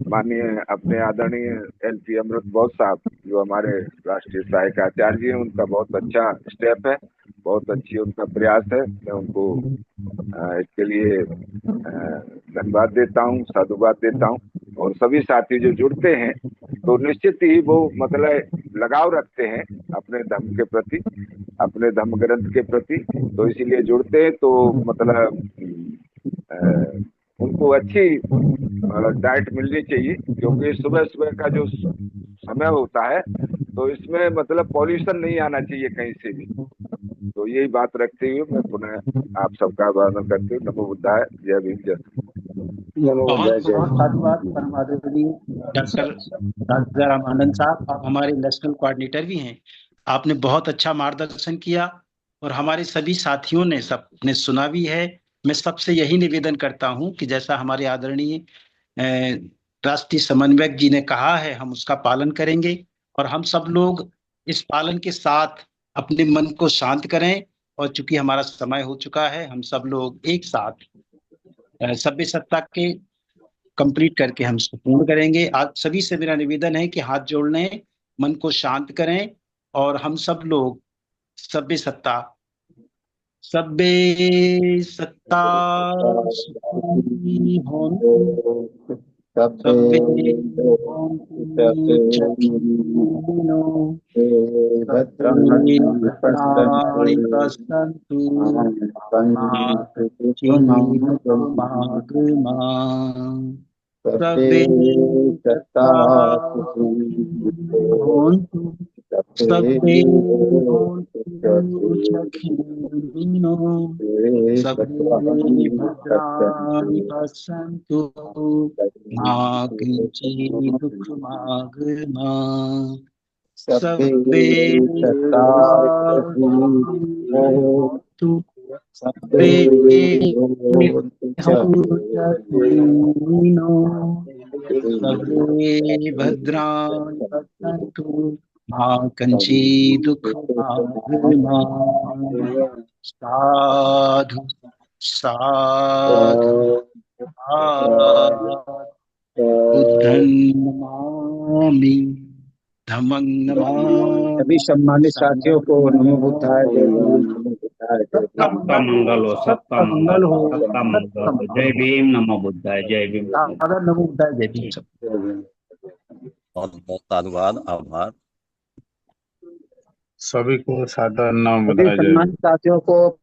माननीय अपने आदरणीय एल.पी. अमृत बोस साहब जो हमारे राष्ट्रीय सहायक आचार्य जी हैं, उनका बहुत अच्छा स्टेप है, बहुत अच्छी उनका प्रयास है। मैं उनको इसके लिए धन्यवाद देता हूँ, साधुवाद देता हूँ। और सभी साथी जो जुड़ते हैं तो निश्चित ही वो मतलब लगाव रखते हैं अपने धर्म के प्रति, अपने धर्म ग्रंथ के प्रति, तो इसीलिए जुड़ते हैं। तो मतलब उनको अच्छी डाइट मिलनी चाहिए, क्योंकि सुबह सुबह का जो समय होता है तो इसमें मतलब पॉल्यूशन नहीं आना चाहिए कहीं से भी। तो यही बात रखते हुए मैं पुनः आप सबका अभिवादन करते हुए नमो बुद्धाय, जय भीम, जय नमो बुद्धाय, बहुत जय बहुत हिंद। साधुवाद परम आदरणीय डॉक्टर राजा रामानंद साहब। आप हमारे नेशनल कोऑर्डिनेटर भी हैं। आपने बहुत अच्छा मार्गदर्शन किया और हमारे सभी साथियों ने सबने सुना भी है। मैं सबसे यही निवेदन करता हूं कि जैसा हमारे आदरणीय राष्ट्रीय समन्वयक जी ने कहा है, हम उसका पालन करेंगे और हम सब लोग इस पालन के साथ अपने मन को शांत करें। और चूंकि हमारा समय हो चुका है, हम सब लोग एक साथ सभ्य सत्ता के कंप्लीट करके हम इसको पूर्ण करेंगे। आज सभी से मेरा निवेदन है कि हाथ जोड़ लें, मन को शांत करें और हम सब लोग सभ्य सत्ता सभ्य सत्ता सुखी होन्तु, सभ्ये भवन्तु सुखिनो, सभ्ये भद्राणि पश्यन्तु, मा कश्चित् दुःखमागमा। सभ्ये सत्ता भवन्तु, सभ्ये भवन्तु सुखिनो, सभ्ये भद्राणि पश्यन्तु, मा किञ्चित् दुःखमागमा। सभ्ये सत्ता भवन्तु, सभ्ये भवन्तु सुखिनो, सभ्ये भद्राणि पश्यन्तु, मा कञ्चित् दुःखमागमा। साधु साधु बुद्धं नमामि, धम्मं नमामि, सभी सम्मानित साथियों को नमो बुद्धाय, जय भीम, नमो बुद्धाय, जय भीम। सबका मंगल हो, सबका मंगल हो, सबका मंगल हो। जय भीम, नमो बुद्धाय, जय भीम। नमो बुद्धाय, जय भीम। बहुत बहुत साधुवाद, आभार। सभी को सादर नमो सभी बुद्धाय, जय भीम। सम्मानित साथियों को